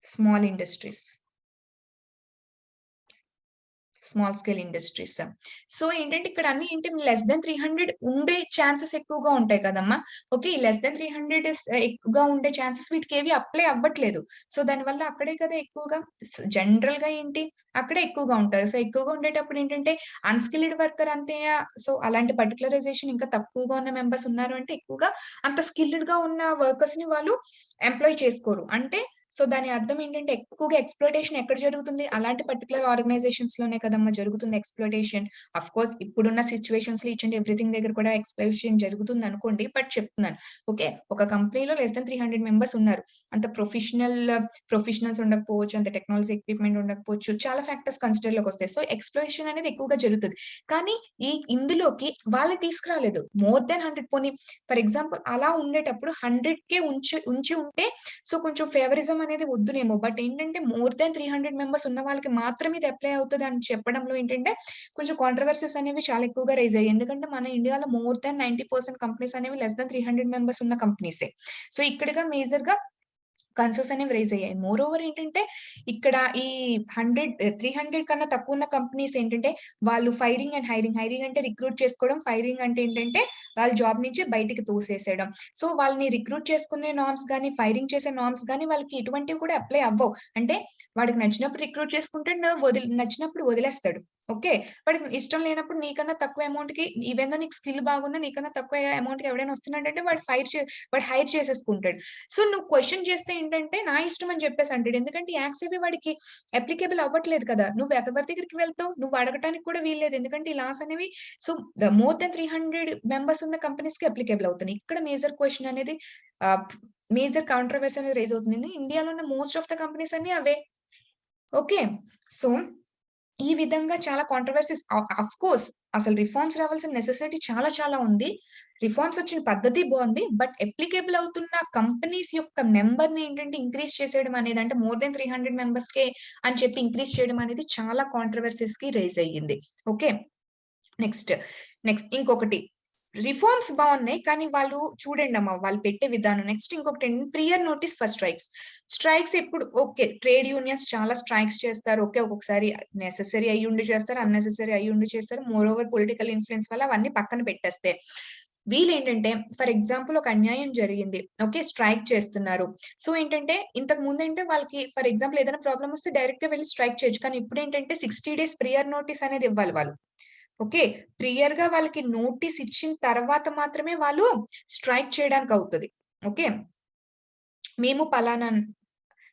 small industries. Small scale industries. So ఏంటంటే ఇక్కడ అన్ని ఏంటి లెస్ దాన్ 300 ఉండే ఛాన్సెస్ ఎక్కువగా ఉంటాయి కదమ్మా! ఓకే. ఈ లెస్ దాన్ 300 ఎక్కువగా ఉండే ఛాన్సెస్ వీటికేవి అప్లై అవ్వట్లేదు. సో దానివల్ల అక్కడే కదా ఎక్కువగా జనరల్‌గా ఏంటి అక్కడే ఎక్కువగా ఉంటారు. సో ఎక్కువగా ఉండేటప్పుడు ఏంటంటే అన్‌స్కిల్డ్ వర్కర్ అంతే సో అలాంటి పర్టిక్యులరైజేషన్ ఇంకా తక్కువగా ఉన్న మెంబర్స్ ఉన్నారు అంటే ఎక్కువగా అంత స్కిల్డ్‌గా ఉన్న వర్కర్స్‌ని వాళ్ళు ఎంప్లాయ్ చేసుకోరు. అంటే సో దాని అర్థం ఏంటంటే ఎక్కువగా ఎక్స్‌ప్లోయిటేషన్ ఎక్కడ జరుగుతుంది? అలాంటి పర్టిక్యులర్ ఆర్గనైజేషన్స్‌లోనే కదమ్మా జరుగుతుంది ఎక్స్‌ప్లోయిటేషన్. ఆఫ్‌కోర్స్ ఇప్పుడున్న సిట్యుయేషన్స్‌లో ఈచ్ అండ్ ఎవ్రీథింగ్ దగ్గర కూడా ఎక్స్‌ప్లోయిటేషన్ జరుగుతుందనుకోండి. బట్ చెప్తున్నాను. ఓకే. ఒక కంపెనీలో లెస్ థాన్ 300 మెంబర్స్ ఉన్నారు. అంత ప్రొఫెషనల్స్ ఉండకపోవచ్చు. అంత టెక్నాలజీ ఎక్విప్‌మెంట్ ఉండకపోవచ్చు. చాలా ఫ్యాక్టర్స్ కన్సిడర్‌లోకొస్తాయి. సో ఎక్స్‌ప్లోయిటేషన్ అనేది ఎక్కువగా జరుగుతది. కానీ ఇందులోకి వాళ్ళని తీసుకురాలేదు. మోర్ థాన్ 100 పోనీ ఫర్ ఎగ్జాంపుల్ అలా ఉండేటప్పుడు 100కే ఉంచి ఉంటే సో కొంచెం ఫేవరిజం అనేది వద్దునేమో. బట్ ఏంటంటే మోర్ దాన్ 300 మెంబర్స్ ఉన్న వాళ్ళకి మాత్రమే ఇది అప్లై అవుతది అని చెప్పడంలో ఏంటంటే కొంచెం కాంట్రోవర్సీస్ అనేవి చాలా ఎక్కువగా రైజ్ అయ్యాయి. ఎందుకంటే మన ఇండియాలో మోర్ దాన్ 90% కంపెనీస్ అనేవి లెస్ దాన్ 300 మెంబర్స్ ఉన్న కంపెనీసే. సో ఇక్కడగా మేజర్‌గా కన్సర్న్స్ అనేవి రైజ్ అయ్యాయి. మోర్ ఓవర్ ఏంటంటే ఇక్కడ ఈ 300 కన్నా తక్కువ ఉన్న కంపెనీస్ ఏంటంటే వాళ్ళు ఫైరింగ్ అండ్ హైరింగ్. హైరింగ్ అంటే రిక్రూట్ చేసుకోవడం. ఫైరింగ్ అంటే ఏంటంటే వాళ్ళ జాబ్ నుంచి బయటికి తోసేసేయడం. సో వాళ్ళని రిక్రూట్ చేసుకునే నార్మ్స్ గాని, ఫైరింగ్ చేసే నార్మ్స్ గాని వాళ్ళకి ఎటువంటివి కూడా అప్లై అవ్వవు. అంటే వాడికి నచ్చినప్పుడు రిక్రూట్ చేసుకుంటాడు. నచ్చినప్పుడు వదిలేస్తాడు. ఓకే. వాడికి ఇష్టం లేనప్పుడు నీకన్నా తక్కువ అమౌంట్‌కి ఈవెన్ దో నీకు స్కిల్ బాగున్నా నీకన్నా తక్కువ అమౌంట్‌కి ఎవడైనా వస్తున్నాడంటే వాడు హైర్ చేసేసుకుంటాడు. సో, నువ్వు క్వెషన్ చేస్తే ఏంటంటే, నా ఇష్టం అని చెప్పేసి అంటాడు. ఎందుకంటే, ఈ యాక్ట్స్ అవి వాడికి అప్లికేబుల్ అవ్వట్లేదు కదా! నువ్వు ఎవరి దగ్గరికి వెళ్తావు? నువ్వు అడగటానికి కూడా వీల్లేదు. ఎందుకంటే, ఈ లాస్ అనేవి సో, మోర్ దాన్ 300 మెంబర్స్ ఉన్న కంపెనీస్‌కి అప్లికేబుల్ అవుతున్నాయి. ఇక్కడ మేజర్ క్వెషన్ అనేది ఆహ్, మేజర్ కాంట్రోవర్సీ అనేది రైజ్ అవుతుంది. ఇండియాలో ఉన్న మోస్ట్ ఆఫ్ ద కంపెనీస్ అన్నీ అవే. ఓకే. సో ఈ విధంగా చాలా కాంట్రోవర్సీస్ ఆఫ్‌కోర్స్ అసలు రిఫార్మ్స్ రావాల్సిన నెసెసిటీ చాలా చాలా ఉంది. రిఫార్మ్స్ వచ్చిన పద్ధతి బావుంది. బట్ అప్లికేబుల్ అవుతున్న కంపెనీస్ యొక్క నంబర్‌ని ఏంటంటే ఇంక్రీజ్ చేసేయడం అనేది అంటే మోర్ దాన్ 300 మెంబర్స్‌కే అని చెప్పి ఇంక్రీజ్ చేయడం అనేది చాలా కాంట్రోవర్సీస్‌కి రైజ్ అయ్యింది. ఓకే. నెక్స్ట్, ఇంకొకటి రిఫార్మ్స్ బావున్నాయి. కానీ వాళ్ళు చూడండమ్మా వాళ్ళు పెట్టే విధానం. నెక్స్ట్ ఇంకొకటేంటి prior notice for strikes. Strikes ఎప్పుడు ఓకే. ట్రేడ్ యూనియన్స్ చాలా స్ట్రైక్స్ చేస్తారు. ఓకే. ఒక్కొక్కసారి నెసెసరీ అయ్యుండి చేస్తారు. అన్నెసెసరీ అయ్యుండి చేస్తారు. మోర్ ఓవర్ పొలిటికల్ ఇన్‌ఫ్లూయెన్స్ వల్ల అవన్నీ పక్కన పెట్టేస్తే, వీళ్ళేంటంటే ఫర్ ఎగ్జాంపుల్ ఒక అన్యాయం జరిగింది. ఓకే. స్ట్రైక్ చేస్తున్నారు. సో ఏంటంటే ఇంతకు ముందంటే వాళ్ళకి ఫర్ ఎగ్జాంపుల్ ఏదైనా ప్రాబ్లమ్ వస్తే డైరెక్ట్‌గా వెళ్లి స్ట్రైక్ చేయొచ్చు. కానీ ఇప్పుడేంటంటే 60 డేస్ ప్రియర్ నోటీస్ అనేది ఇవ్వాలి వాళ్ళు. ఓకే. ప్రియర్‌గా వాళ్ళకి నోటీస్ ఇచ్చిన తర్వాత మాత్రమే వాళ్ళు స్ట్రైక్ చేయడానికవుతది. ఓకే. మేము పలానా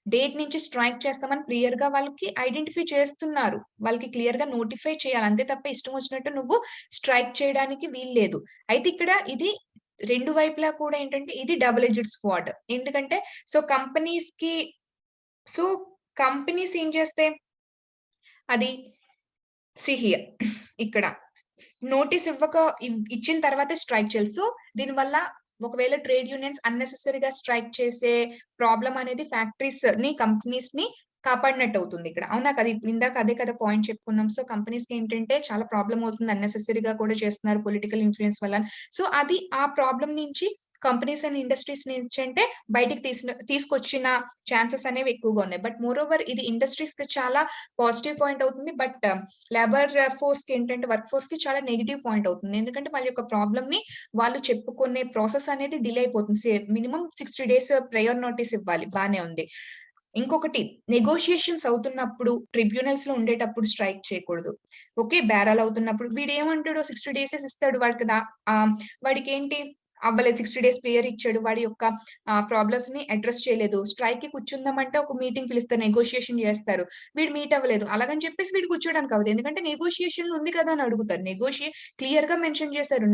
డేట్ నుంచి స్ట్రైక్ చేస్తామని క్లియర్‌గా వాళ్ళకి ఐడెంటిఫై చేస్తున్నారు. వాళ్ళకి క్లియర్‌గా నోటిఫై చేయాలి. అంతే తప్ప ఇష్టం వచ్చినట్టు నువ్వు స్ట్రైక్ చేయడానికి వీల్లేదు. అయితే ఇక్కడ ఇది 2 వైపులా కూడా ఏంటంటే ఇది డబుల్ ఎడ్జ్డ్ స్వార్డ్. ఎందుకంటే సో కంపెనీస్‌కి సో కంపెనీస్ ఏం చేస్తాయి? అది సీ హియర్ ఇక్కడ నోటీస్ ఇచ్చిన తర్వాతే స్ట్రైక్ చేయాలి. సో, దీనివల్ల ఒకవేళ ట్రేడ్ యూనియన్స్ అన్నెసెసరీ‌గా స్ట్రైక్ చేసే ప్రాబ్లమ్ అనేది ఫ్యాక్టరీస్‌ని, కంపెనీస్‌ని కాపాడినట్టవుతుంది ఇక్కడ. అవునా కదా! ఇప్పుడు ఇందాక అదే కదా పాయింట్ చెప్పుకున్నాం. సో, కంపెనీస్‌కేంటంటే చాలా ప్రాబ్లమ్ అవుతుంది. అన్నెసెసరీ‌గా కూడా చేస్తున్నారు పొలిటికల్ ఇన్‌ఫ్లూయెన్స్ వల్ల. సో, అది ఆ ప్రాబ్లమ్ నుంచి కంపెనీస్ అండ్ ఇండస్ట్రీస్ నుంచి అంటే బయటికి తీసుకొచ్చిన ఛాన్సెస్ అనేవి ఎక్కువగా ఉన్నాయి. బట్ మోర్ ఓవర్ ఇది ఇండస్ట్రీస్‌కి చాలా పాజిటివ్ పాయింట్ అవుతుంది. బట్ లేబర్ ఫోర్స్‌కేంటంటే వర్క్ ఫోర్స్‌కి చాలా నెగెటివ్ పాయింట్ అవుతుంది. ఎందుకంటే వాళ్ళ యొక్క ప్రాబ్లమ్‌ని వాళ్ళు చెప్పుకునే ప్రాసెస్ అనేది డిలే అయిపోతుంది. మినిమమ్ 60 డేస్ ప్రయర్ నోటీస్ ఇవ్వాలి. బానే ఉంది. ఇంకొకటి నెగోషియేషన్స్ అవుతున్నప్పుడు ట్రిబ్యునల్స్‌లో ఉండేటప్పుడు స్ట్రైక్ చేయకూడదు. ఓకే. బేరాలు అవుతున్నప్పుడు వీడేమంటాడు 60 డేసెస్ ఇస్తాడు. వాడికేంటి అవ్వలేదు 60 డేస్ పీరియడ్ ఇచ్చాడు. వాడి యొక్క ప్రాబ్లమ్స్‌ని అడ్రెస్ చేయలేదు. స్ట్రైక్‌కి కూర్చుందామంటే ఒక మీటింగ్ పిలుస్తారు. నెగోషియేషన్ చేస్తారు. వీడు మీట్ అవ్వలేదు. అలాగని చెప్పేసి వీడు కూర్చోడానికి అవ్వదు. ఎందుకంటే నెగోషియేషన్‌లో ఉంది కదా అని అడుగుతారు. క్లియర్‌గా మెన్షన్ చేశారు.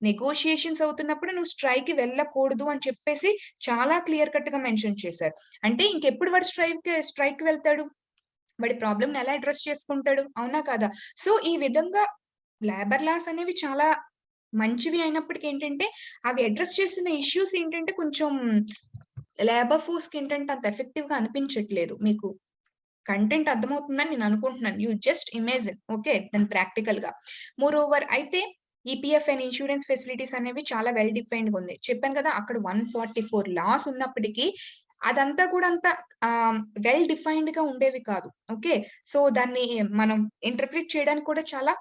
నెగోషియేషన్స్ అవుతున్నప్పుడు నువ్వు స్ట్రైక్‌కి వెళ్ళకూడదు అని చెప్పేసి చాలా క్లియర్ కట్‌గా మెన్షన్ చేశారు. అంటే ఇంకెప్పుడు వాడు స్ట్రైక్‌కి వెళ్తాడు? వాడి ప్రాబ్లమ్‌ని ఎలా అడ్రెస్ చేసుకుంటాడు? అవునా? కాదా? సో, ఈ విధంగా లేబర్ లాస్ అనేవి చాలా మంచివి అయినప్పటికి ఏంటంటే, అవి అడ్రెస్ చేస్తున్న ఇష్యూస్ ఏంటంటే కొంచెం లేబర్ ఫోర్స్‌కి ఏంటంటే అంత ఎఫెక్టివ్‌గా అనిపించట్లేదు. మీకు కంటెంట్ అర్థమవుతుందని నేను అనుకుంటున్నాను. You just imagine okay. దాన్ని ప్రాక్టికల్‌గా. మోరోవర్ అయితే ఈపీఎఫ్ అండ్ ఇన్స్యూరెన్స్ ఫెసిలిటీస్ అనేవి చాలా వెల్ డిఫైన్డ్‌గా ఉంది. చెప్పాను కదా! అక్కడ 144 లాస్ ఉన్నప్పటికీ అదంతా కూడా అంత వెల్ డిఫైన్డ్‌గా ఉండేవి కాదు. ఓకే. సో, దాన్ని మనం ఇంటర్ప్రిట్ చేయడానికి కూడా చాలా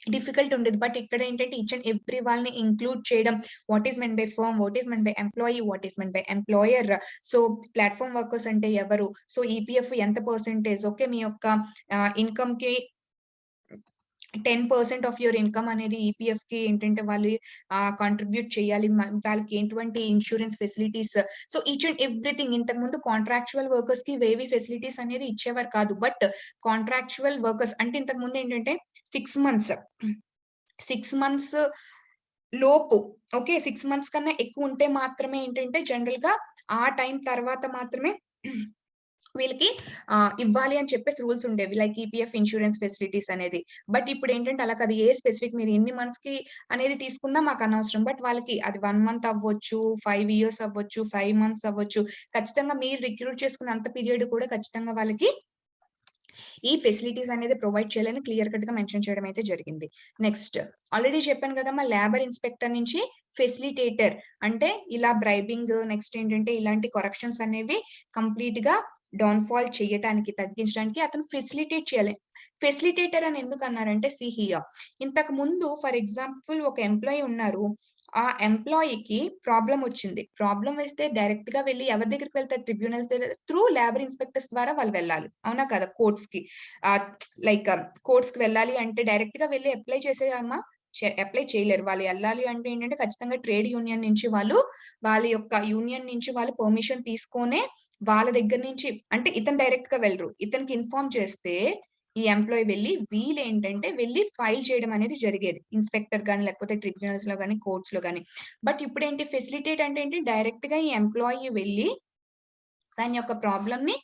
డిఫికల్ట్ ఉండేది. బట్ ఇక్కడేంటంటే ఈచ్ అండ్ ఎవ్రి వాళ్ళని ఇంక్లూడ్ చేయడం. What is meant by firm, what is meant by employee, what is meant by employer. So, platform workers అంటే ఎవరు? సో, ఈపీఎఫ్ ఎంత పర్సెంటేజ్? ఓకే. మీ యొక్క ఇన్‌కమ్‌కి 10% ఆఫ్ యువర్ ఇన్‌కమ్ అనేది ఈపీఎఫ్‌కి ఏంటంటే వాళ్ళు కాంట్రిబ్యూట్ చేయాలి. వాళ్ళకి ఎటువంటి insurance facilities so, each and everything ఇంతకుముందు కాంట్రాక్చువల్ వర్కర్స్‌కి ఇవేవి ఫెసిలిటీస్ అనేది ఇచ్చేవారు కాదు. బట్ కాంట్రాక్చువల్ వర్కర్స్ అంటే ఇంతకుముందు ఏంటంటే 6 మంత్స్ 6 మంత్స్ లోపు ఓకే. 6 మంత్స్ కన్నా ఎక్కువుంటే మాత్రమే ఏంటంటే జనరల్‌గా ఆ టైం తర్వాత మాత్రమే వీళ్ళకి ఇవ్వాలి అని చెప్పేసి రూల్స్ ఉండేవి. లైక్ ఈపీఎఫ్ ఇన్స్యూరెన్స్ ఫెసిలిటీస్ అనేది. బట్ ఇప్పుడేంటంటే అలా కాదు. ఏ స్పెసిఫిక్ మీరు ఎన్ని మంత్స్‌కి అనేది తీసుకున్నా మాకనవసరం. బట్ వాళ్ళకి అది 1 మంత్ అవ్వచ్చు, 5 ఇయర్స్ అవ్వచ్చు, 5 మంత్స్ అవ్వచ్చు. ఖచ్చితంగా మీరు రిక్రూట్ చేసుకున్న అంత పీరియడ్ కూడా ఖచ్చితంగా వాళ్ళకి ఈ ఫెసిలిటీస్ అనేది ప్రొవైడ్ చేయాలని క్లియర్ కట్‌గా మెన్షన్ చేయడం అయితే జరిగింది. నెక్స్ట్ ఆల్రెడీ చెప్పాను కదమ్మా లేబర్ ఇన్స్‌పెక్టర్ నుంచి ఫెసిలిటేటర్ అంటే ఇలా బ్రైబింగ్ నెక్స్ట్ ఏంటంటే ఇలాంటి కరప్షన్స్ అనేవి కంప్లీట్‌గా డౌన్‌ఫాల్ చేయటానికి, తగ్గించడానికి అతను ఫెసిలిటేట్ చేయాలి. ఫెసిలిటేటర్ అని ఎందుకన్నారంటే సీ హియర్ ఇంతకు ముందు ఫర్ ఎగ్జాంపుల్ ఒక ఎంప్లాయీ ఉన్నారు. ఆ ఎంప్లాయీకి ప్రాబ్లమ్ వచ్చింది. ప్రాబ్లమ్ వస్తే డైరెక్ట్‌గా వెళ్లి ఎవరి దగ్గరికి వెళ్తారు? ట్రిబ్యునల్స్ దగ్గర త్రూ లేబర్ ఇన్స్‌పెక్టర్స్ ద్వారా వాళ్ళు వెళ్ళాలి. అవునా కదా? కోర్ట్స్‌కి. ఆహ్, లైక్ కోర్ట్స్‌కి వెళ్ళాలి అంటే డైరెక్ట్‌గా వెళ్లి అప్లై చేసేయమ్మా అప్లై చేయలేరు. వాళ్ళు ఎళ్ళాలి అంటే ఏంటంటే ఖచ్చితంగా ట్రేడ్ యూనియన్ నుంచి వాళ్ళ యొక్క యూనియన్ నుంచి వాళ్ళు పర్మిషన్ తీసుకొనే వాళ్ళ దగ్గర నుంచి అంటే ఇతను డైరెక్ట్‌గా వెళ్ళరు. ఇతనికి ఇన్ఫార్మ్ చేస్తే ఈ ఎంప్లాయీ వెళ్లి ఫైల్ చేయడం అనేది జరిగేది. ఇన్స్‌పెక్టర్ గాని, లేకపోతే ట్రిబ్యునల్స్‌లో గాని, కోర్ట్స్‌లో గాని. బట్ ఇప్పుడేంటి ఫెసిలిటేట్ అంటే ఏంటి డైరెక్ట్‌గా ఈ ఎంప్లాయీ వెళ్లి దాని యొక్క ప్రాబ్లమ్‌ని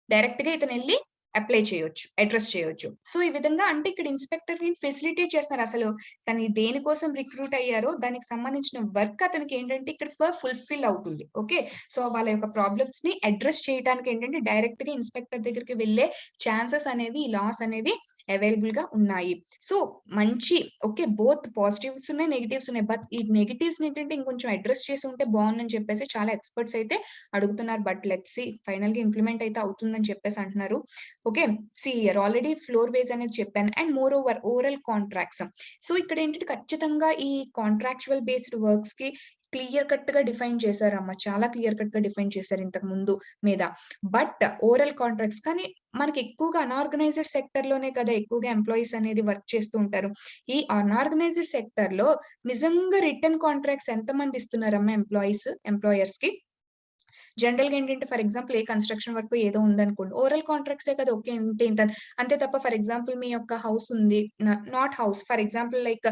డైరెక్ట్‌గా ఇతనెళ్లి అప్లై చేయొచ్చు. అడ్రెస్ చేయొచ్చు. సో, ఈ విధంగా అంటే ఇక్కడ ఇన్స్‌పెక్టర్‌ని ఫెసిలిటేట్ చేస్తున్నారు. అసలు తను దేనికోసం రిక్రూట్ అయ్యారో దానికి సంబంధించిన వర్క్ అతనికేంటంటే ఇక్కడ ఫుల్‌ఫిల్ అవుతుంది. ఓకే. సో, వాళ్ళ యొక్క ప్రాబ్లమ్స్‌ని అడ్రెస్ చేయటానికి ఏంటంటే డైరెక్ట్‌గా ఇన్స్‌పెక్టర్ దగ్గరికి వెళ్ళే ఛాన్సెస్ అనేవి, ఈ లాస్ అనేవి అవైలబుల్‌గా ఉన్నాయి. సో, మంచి ఓకే. బోత్ పాజిటివ్స్ ఉన్నాయి, నెగెటివ్స్ ఉన్నాయి. బట్ ఈ నెగెటివ్స్‌ని ఏంటంటే ఇంకొంచెం అడ్రెస్ చేసి ఉంటే బావుండని చెప్పేసి చాలా ఎక్స్‌పర్ట్స్ అయితే అడుగుతున్నారు. బట్ లెట్స్ సీ ఫైనల్‌గా ఇంప్లిమెంట్ అయితే అవుతుందని చెప్పేసి అంటున్నారు. Okay. See here already floor wages అనేది చెప్పాను. And more over oral contracts. So, ఇక్కడేంటంటే ఖచ్చితంగా ఈ కాంట్రాక్చువల్ బేస్డ్ వర్క్స్‌కి క్లియర్ కట్‌గా డిఫైన్ చేశారమ్మ. చాలా క్లియర్ కట్‌గా డిఫైన్ చేశారు ఇంతకు ముందు మీద. బట్ ఓరల్ కాంట్రాక్ట్స్ కానీ మనకి ఎక్కువగా అనార్గనైజ్డ్ సెక్టర్‌లోనే కదా ఎక్కువగా ఎంప్లాయీస్ అనేది వర్క్ చేస్తూ ఉంటారు. ఈ అనార్గనైజ్డ్ సెక్టర్‌లో నిజంగా రిటెన్ కాంట్రాక్ట్స్ ఎంతమంది ఇస్తున్నారమ్మా ఎంప్లాయర్స్‌కి? జనరల్‌గా ఏంటంటే for example A construction work ఏదో ఉందనుకోండి. ఓరల్ కాంట్రాక్ట్సే కదా! ఓకే. ఇంతే ఇంత అంతే తప్ప ఫర్ ఎగ్జాంపుల్ మీ యొక్క హౌస్ ఉంది. Not house for example like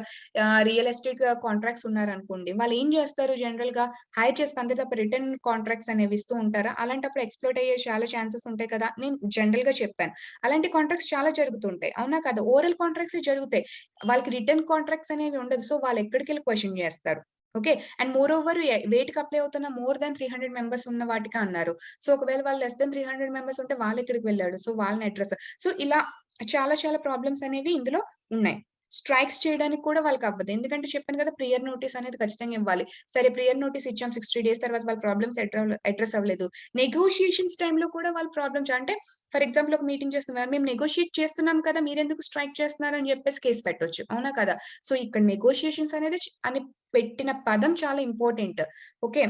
real estate contracts ఉన్నారనుకోండి. వాళ్ళు ఏం చేస్తారు జనరల్‌గా హైర్ చేస్తారు అంతే తప్ప రిటర్న్ కాంట్రాక్ట్స్ అనేవి ఇస్తూ ఉంటారా? అలాంటప్పుడు ఎక్స్‌ప్లోయిట్ అయ్యే చాలా ఛాన్సెస్ ఉంటాయి కదా! నేను జనరల్‌గా చెప్పాను. అలాంటి కాంట్రాక్ట్స్ చాలా జరుగుతుంటాయి. అవునా కదా? ఓరల్ కాంట్రాక్ట్సే జరుగుతాయి. వాళ్ళకి రిటర్న్ కాంట్రాక్ట్స్ అనేవి ఉండదు. సో, వాళ్ళు ఎక్కడికెళ్ళి క్వెషన్ చేస్తారు. ఓకే. అండ్ మోర్ ఓవర్ వేటికి అప్లై అవుతున్న మోర్ థాన్ 300 మెంబర్స్ ఉన్న వాటికి అన్నారు. సో, ఒకవేళ వాళ్ళు లెస్ థాన్ 300 మెంబర్స్ ఉంటే వాళ్ళెక్కడికి వెళ్ళాడు. సో, వాళ్ళని అడ్రెస్ సో, ఇలా చాలా చాలా ప్రాబ్లమ్స్ అనేవి ఇందులో ఉన్నాయి. స్ట్రైక్స్ చేయడానికి కూడా వాళ్ళకవ్వదు. ఎందుకంటే చెప్పాను కదా! ప్రియర్ నోటీస్ అనేది ఖచ్చితంగా ఇవ్వాలి. సరే ప్రియర్ నోటీస్ ఇచ్చాం 60 డేస్ తర్వాత వాళ్ళ ప్రాబ్లమ్స్ అడ్రెస్ అవ్వలేదు. నెగోషియేషన్స్ టైమ్‌లో కూడా వాళ్ళ ప్రాబ్లమ్స్ అంటే ఫర్ ఎగ్జాంపుల్ ఒక మీటింగ్ చేస్తున్నాం. మేము నెగోషియేట్ చేస్తున్నాం కదా! మీరెందుకు స్ట్రైక్ చేస్తున్నారు అని చెప్పేసి కేస్ పెట్టొచ్చు. అవునా కదా! సో, ఇక్కడ నెగోషియేషన్స్ అనేది అని పెట్టిన పదం చాలా important. Okay.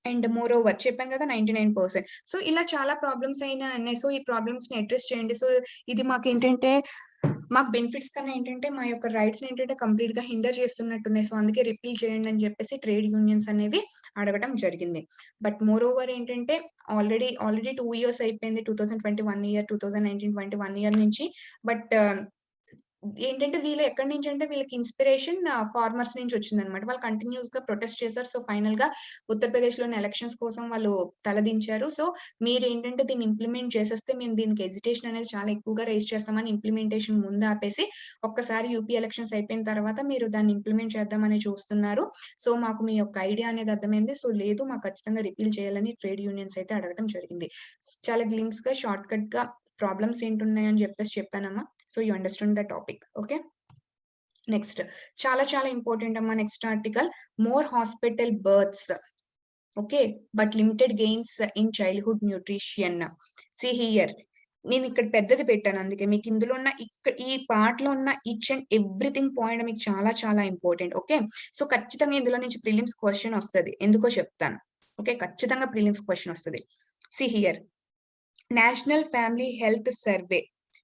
And more over చెప్పాను కదా 99%. సో ఇలా చాలా ప్రాబ్లమ్స్ అయినా ఉన్నాయి. సో ఈ ప్రాబ్లమ్స్‌ని అడ్రెస్ చేయండి. సో ఇది మాకేంటంటే మాకు బెనిఫిట్స్ కన్నా ఏంటంటే మా యొక్క రైట్స్‌ని ఏంటంటే కంప్లీట్‌గా హిండర్ చేస్తున్నట్టున్నాయి. సో అందుకే రిపీల్ చేయండి అని చెప్పేసి ట్రేడ్ యూనియన్స్ అనేవి అడగటం జరిగింది. బట్ మోర్ ఓవర్ ఏంటంటే ఆల్రెడీ 2 ఇయర్స్ అయిపోయింది. 2021 ఇయర్, 2019, 21 ఇయర్ నుంచి. బట్ ఏంటంటే వీళ్ళు ఎక్కడి నుంచంటే వీళ్ళకి ఇన్‌స్పిరేషన్ ఫార్మర్స్ నుంచి వచ్చిందనమాట. వాళ్ళు కంటిన్యూయస్‌గా ప్రొటెస్ట్ చేశారు. సో ఫైనల్‌గా ఉత్తరప్రదేశ్‌లోని ఎలక్షన్స్ కోసం వాళ్ళు తలదించారు. సో మీరేంటంటే దీన్ని ఇంప్లిమెంట్ చేసేస్తే మేము దీనికి హెజిటేషన్ అనేది చాలా ఎక్కువగా రైజ్ చేస్తామని ఇంప్లిమెంటేషన్ ముందు ఆపేసి ఒక్కసారి యూపీ ఎలక్షన్స్ అయిపోయిన తర్వాత మీరు దాన్ని ఇంప్లిమెంట్ చేద్దామని చూస్తున్నారు. సో మాకు మీ యొక్క ఐడియా అనేది అర్థమైంది. సో లేదు మాకు ఖచ్చితంగా రిపీల్ చేయాలని ట్రేడ్ యూనియన్స్ అయితే అడగడం జరిగింది. చాలా గ్లిమ్స్‌గా, షార్ట్‌కట్‌గా ప్రాబ్లమ్స్ ఏంటున్నాయని చెప్పేసి చెప్పానమ్మా. So you understand the topic. Okay. Next చాలా చాలా ఇంపార్టెంట్ అమ్మా. Next article more hospital births. Okay. But limited gains in childhood nutrition. See here. నేను ఇక్కడ పెద్దది పెట్టాను. అందుకే మీకు ఇందులో ఉన్న ఈ పార్ట్‌లో ఉన్న ఈచ్ అండ్ ఎవ్రీథింగ్ పాయింట్ మీకు చాలా చాలా ఇంపార్టెంట్. ఓకే. సో ఖచ్చితంగా ఇందులో నుంచి ప్రిలిమ్స్ క్వెషన్ వస్తది. ఎందుకో చెప్తాను. ఓకే. ఖచ్చితంగా ప్రిలిమ్స్ క్వెషన్ వస్తది. See here. National family health survey.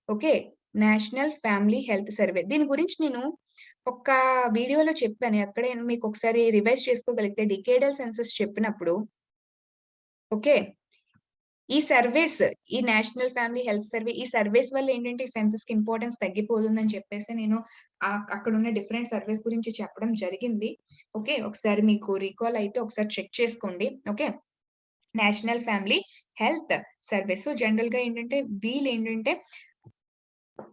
Okay. National family health survey. దీని గురించి నేను ఒక వీడియోలో చెప్పాను. అక్కడే మీకు ఒకసారి రివైజ్ చేసుకోగలిగితే డికేడల్ సెన్సస్ చెప్పినప్పుడు ఓకే. ఈ సర్వేస్, ఈ నేషనల్ ఫ్యామిలీ హెల్త్ సర్వే, ఈ సర్వేస్ వల్ల ఏంటంటే ఈ సెన్సస్‌కి ఇంపార్టెన్స్ తగ్గిపోతుందని చెప్పేసి నేను అక్కడున్న డిఫరెంట్ సర్వేస్ గురించి చెప్పడం జరిగింది. ఓకే. ఒకసారి మీకు రీకాల్ అయితే ఒకసారి చెక్ చేసుకోండి. Okay. National family health survey. So జనరల్‌గా ఏంటంటే వీళ్ళేంటంటే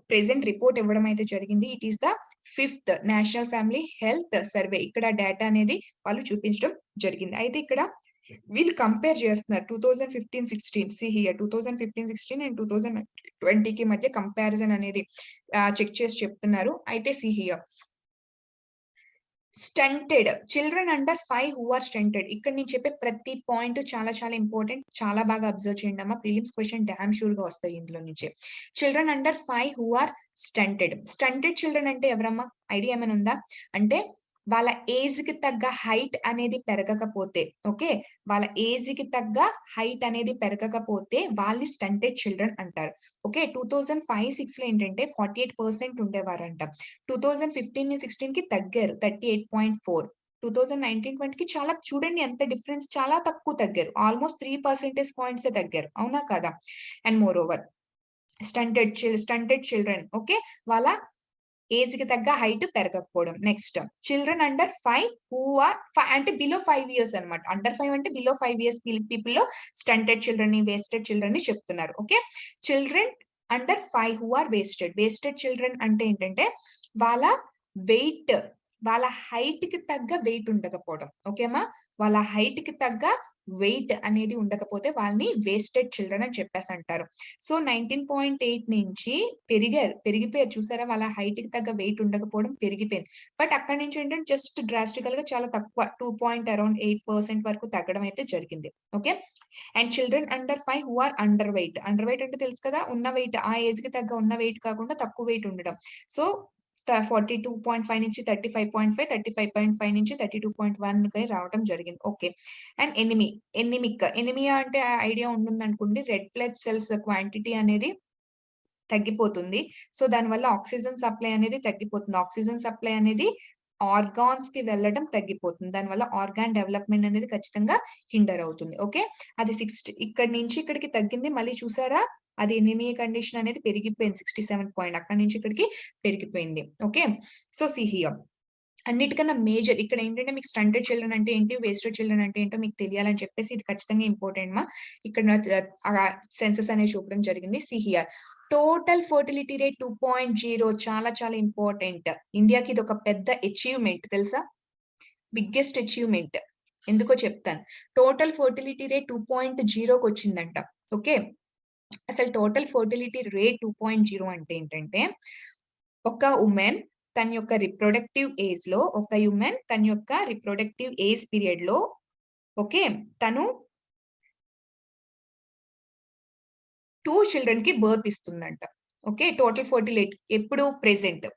ప్రెజెంట్ రిపోర్ట్ ఇవ్వడం అయితే జరిగింది. It is the 5th national family health survey. ఇక్కడ డేటా అనేది వాళ్ళు చూపించడం జరిగింది. అయితే ఇక్కడ వీళ్ళు కంపేర్ చేస్తున్నారు 2015-16. సీ హియర్ 2015-16 అండ్ 2020కి మధ్య కంపారిజన్ అనేది చెక్ చేసి చెప్తున్నారు. అయితే see here. Stunted children under 5 who are stunted. ఇక్కడ నేను చెప్పే ప్రతి పాయింట్ చాలా చాలా ఇంపార్టెంట్. చాలా బాగా అబ్జర్వ్ చేయండి అమ్మా. ప్రిలిమ్స్ క్వెషన్ డామ్ షూర్ గా వస్తాయి ఇందులో నుంచి. Children under 5 who are stunted. Stunted children అంటే ఎవరమ్మా? ఐడియా ఏమైనా ఉందా? అంటే వాళ్ళ ఏజ్ కి తగ్గ హైట్ అనేది పెరగకపోతే, ఓకే. వాళ్ళ ఏజ్ కి తగ్గ హైట్ అనేది పెరగకపోతే వాళ్ళని స్టంటెడ్ చిల్డ్రన్ అంటారు. ఓకే. 2005-6 లో ఏంటంటే 48% ఉండేవారంట. 2015-16కి తగ్గారు 38.4. 2019-20కి చాలా చూడండి ఎంత డిఫరెన్స్, చాలా తక్కువ తగ్గారు. ఆల్మోస్ట్ 3 పర్సెంటేజ్ పాయింట్సే తగ్గారు. అవునా కాదా? And more over stunted children okay. వాళ్ళ ఏజ్ కి తగ్గ హైట్ పెరగకపోవడం. Next children under 5 who are అంటే బిలో 5 ఇయర్స్ అన్నమాట. అండర్ 5 అంటే బిలో 5 ఇయర్స్ పీపుల్ లో స్టంటెడ్ చిల్డ్రన్ ని, వేస్టెడ్ చిల్డ్రన్ ని చెప్తున్నారు. Okay. Children under 5 who are wasted. Wasted children అంటే ఏంటంటే వాళ్ళ వెయిట్, వాళ్ళ హైట్ కి తగ్గ వెయిట్ ఉండకపోవడం. ఓకేమా. వాళ్ళ హైట్ కి తగ్గ వెయిట్ అనేది ఉండకపోతే వాళ్ళని వేస్టెడ్ చిల్డ్రన్ అని చెప్పేసి అంటారు. సో 19.8 నుంచి పెరిగిపోయారు చూసారా. వాళ్ళ హైట్ కి తగ్గ వెయిట్ ఉండకపోవడం పెరిగిపోయింది. బట్ అక్కడి నుంచి ఏంటంటే జస్ట్ డ్రాస్టికల్ గా చాలా తక్కువ 2.8% వరకు తగ్గడం అయితే జరిగింది. Okay. And children under 5 who are underweight. Underweight అంటే తెలుసు కదా, ఉన్న వెయిట్, ఆ ఏజ్ కి తగ్గ ఉన్న వెయిట్ కాకుండా తక్కువ వెయిట్ ఉండడం. సో 42.5 నుంచి 35.5, 35.5 నుంచి 32.1 రావడం జరిగింది. ఓకే. అండ్ ఎనిమియా అంటే ఐడియా ఉంటుందనుకోండి. రెడ్ బ్లడ్ సెల్స్ క్వాంటిటీ అనేది తగ్గిపోతుంది. సో దానివల్ల ఆక్సిజన్ సప్లై అనేది తగ్గిపోతుంది. ఆక్సిజన్ సప్లై అనేది ఆర్గాన్స్ కి వెళ్ళడం తగ్గిపోతుంది. దానివల్ల ఆర్గాన్ డెవలప్‌మెంట్ అనేది ఖచ్చితంగా హిండర్ అవుతుంది. ఓకే. అది 60 ఇక్కడి నుంచి ఇక్కడికి తగ్గింది. మళ్ళీ చూసారా అది ఎనిమియా కండిషన్ అనేది పెరిగిపోయింది. 67 పాయింట్ అక్కడి నుంచి ఇక్కడికి పెరిగిపోయింది. ఓకే. So see here. అన్నిటికన్నా మేజర్ ఇక్కడ ఏంటంటే మీకు స్టంటెడ్ చిల్డ్రన్ అంటే ఏంటి, వేస్టెడ్ చిల్డ్రన్ అంటే ఏంటో మీకు తెలియాలని చెప్పేసి ఇది ఖచ్చితంగా ఇంపార్టెంట్ మా. ఇక్కడ సెన్సస్ అనేది చూపడం జరిగింది. See here. Total fertility rate 2.0 చాలా చాలా ఇంపార్టెంట్. ఇండియాకి ఇది ఒక పెద్ద అచీవ్‌మెంట్ తెలుసా? Biggest achievement. ఎందుకో చెప్తాను. టోటల్ ఫర్టిలిటీ రేట్ 2.0కి వచ్చిందంట. ఓకే. అసలు టోటల్ ఫర్టిలిటీ రేట్ 2.0 అంటే ఏంటంటే ఒక వుమెన్ తన యొక్క రిప్రొడక్టివ్ ఏజ్ పీరియడ్ లో ఓకే తను 2 చిల్డ్రన్ కి బర్త్ ఇస్తుందంట. ఓకే. టోటల్ ఫర్టిలిటీ ఎప్పుడు ప్రెజెంట్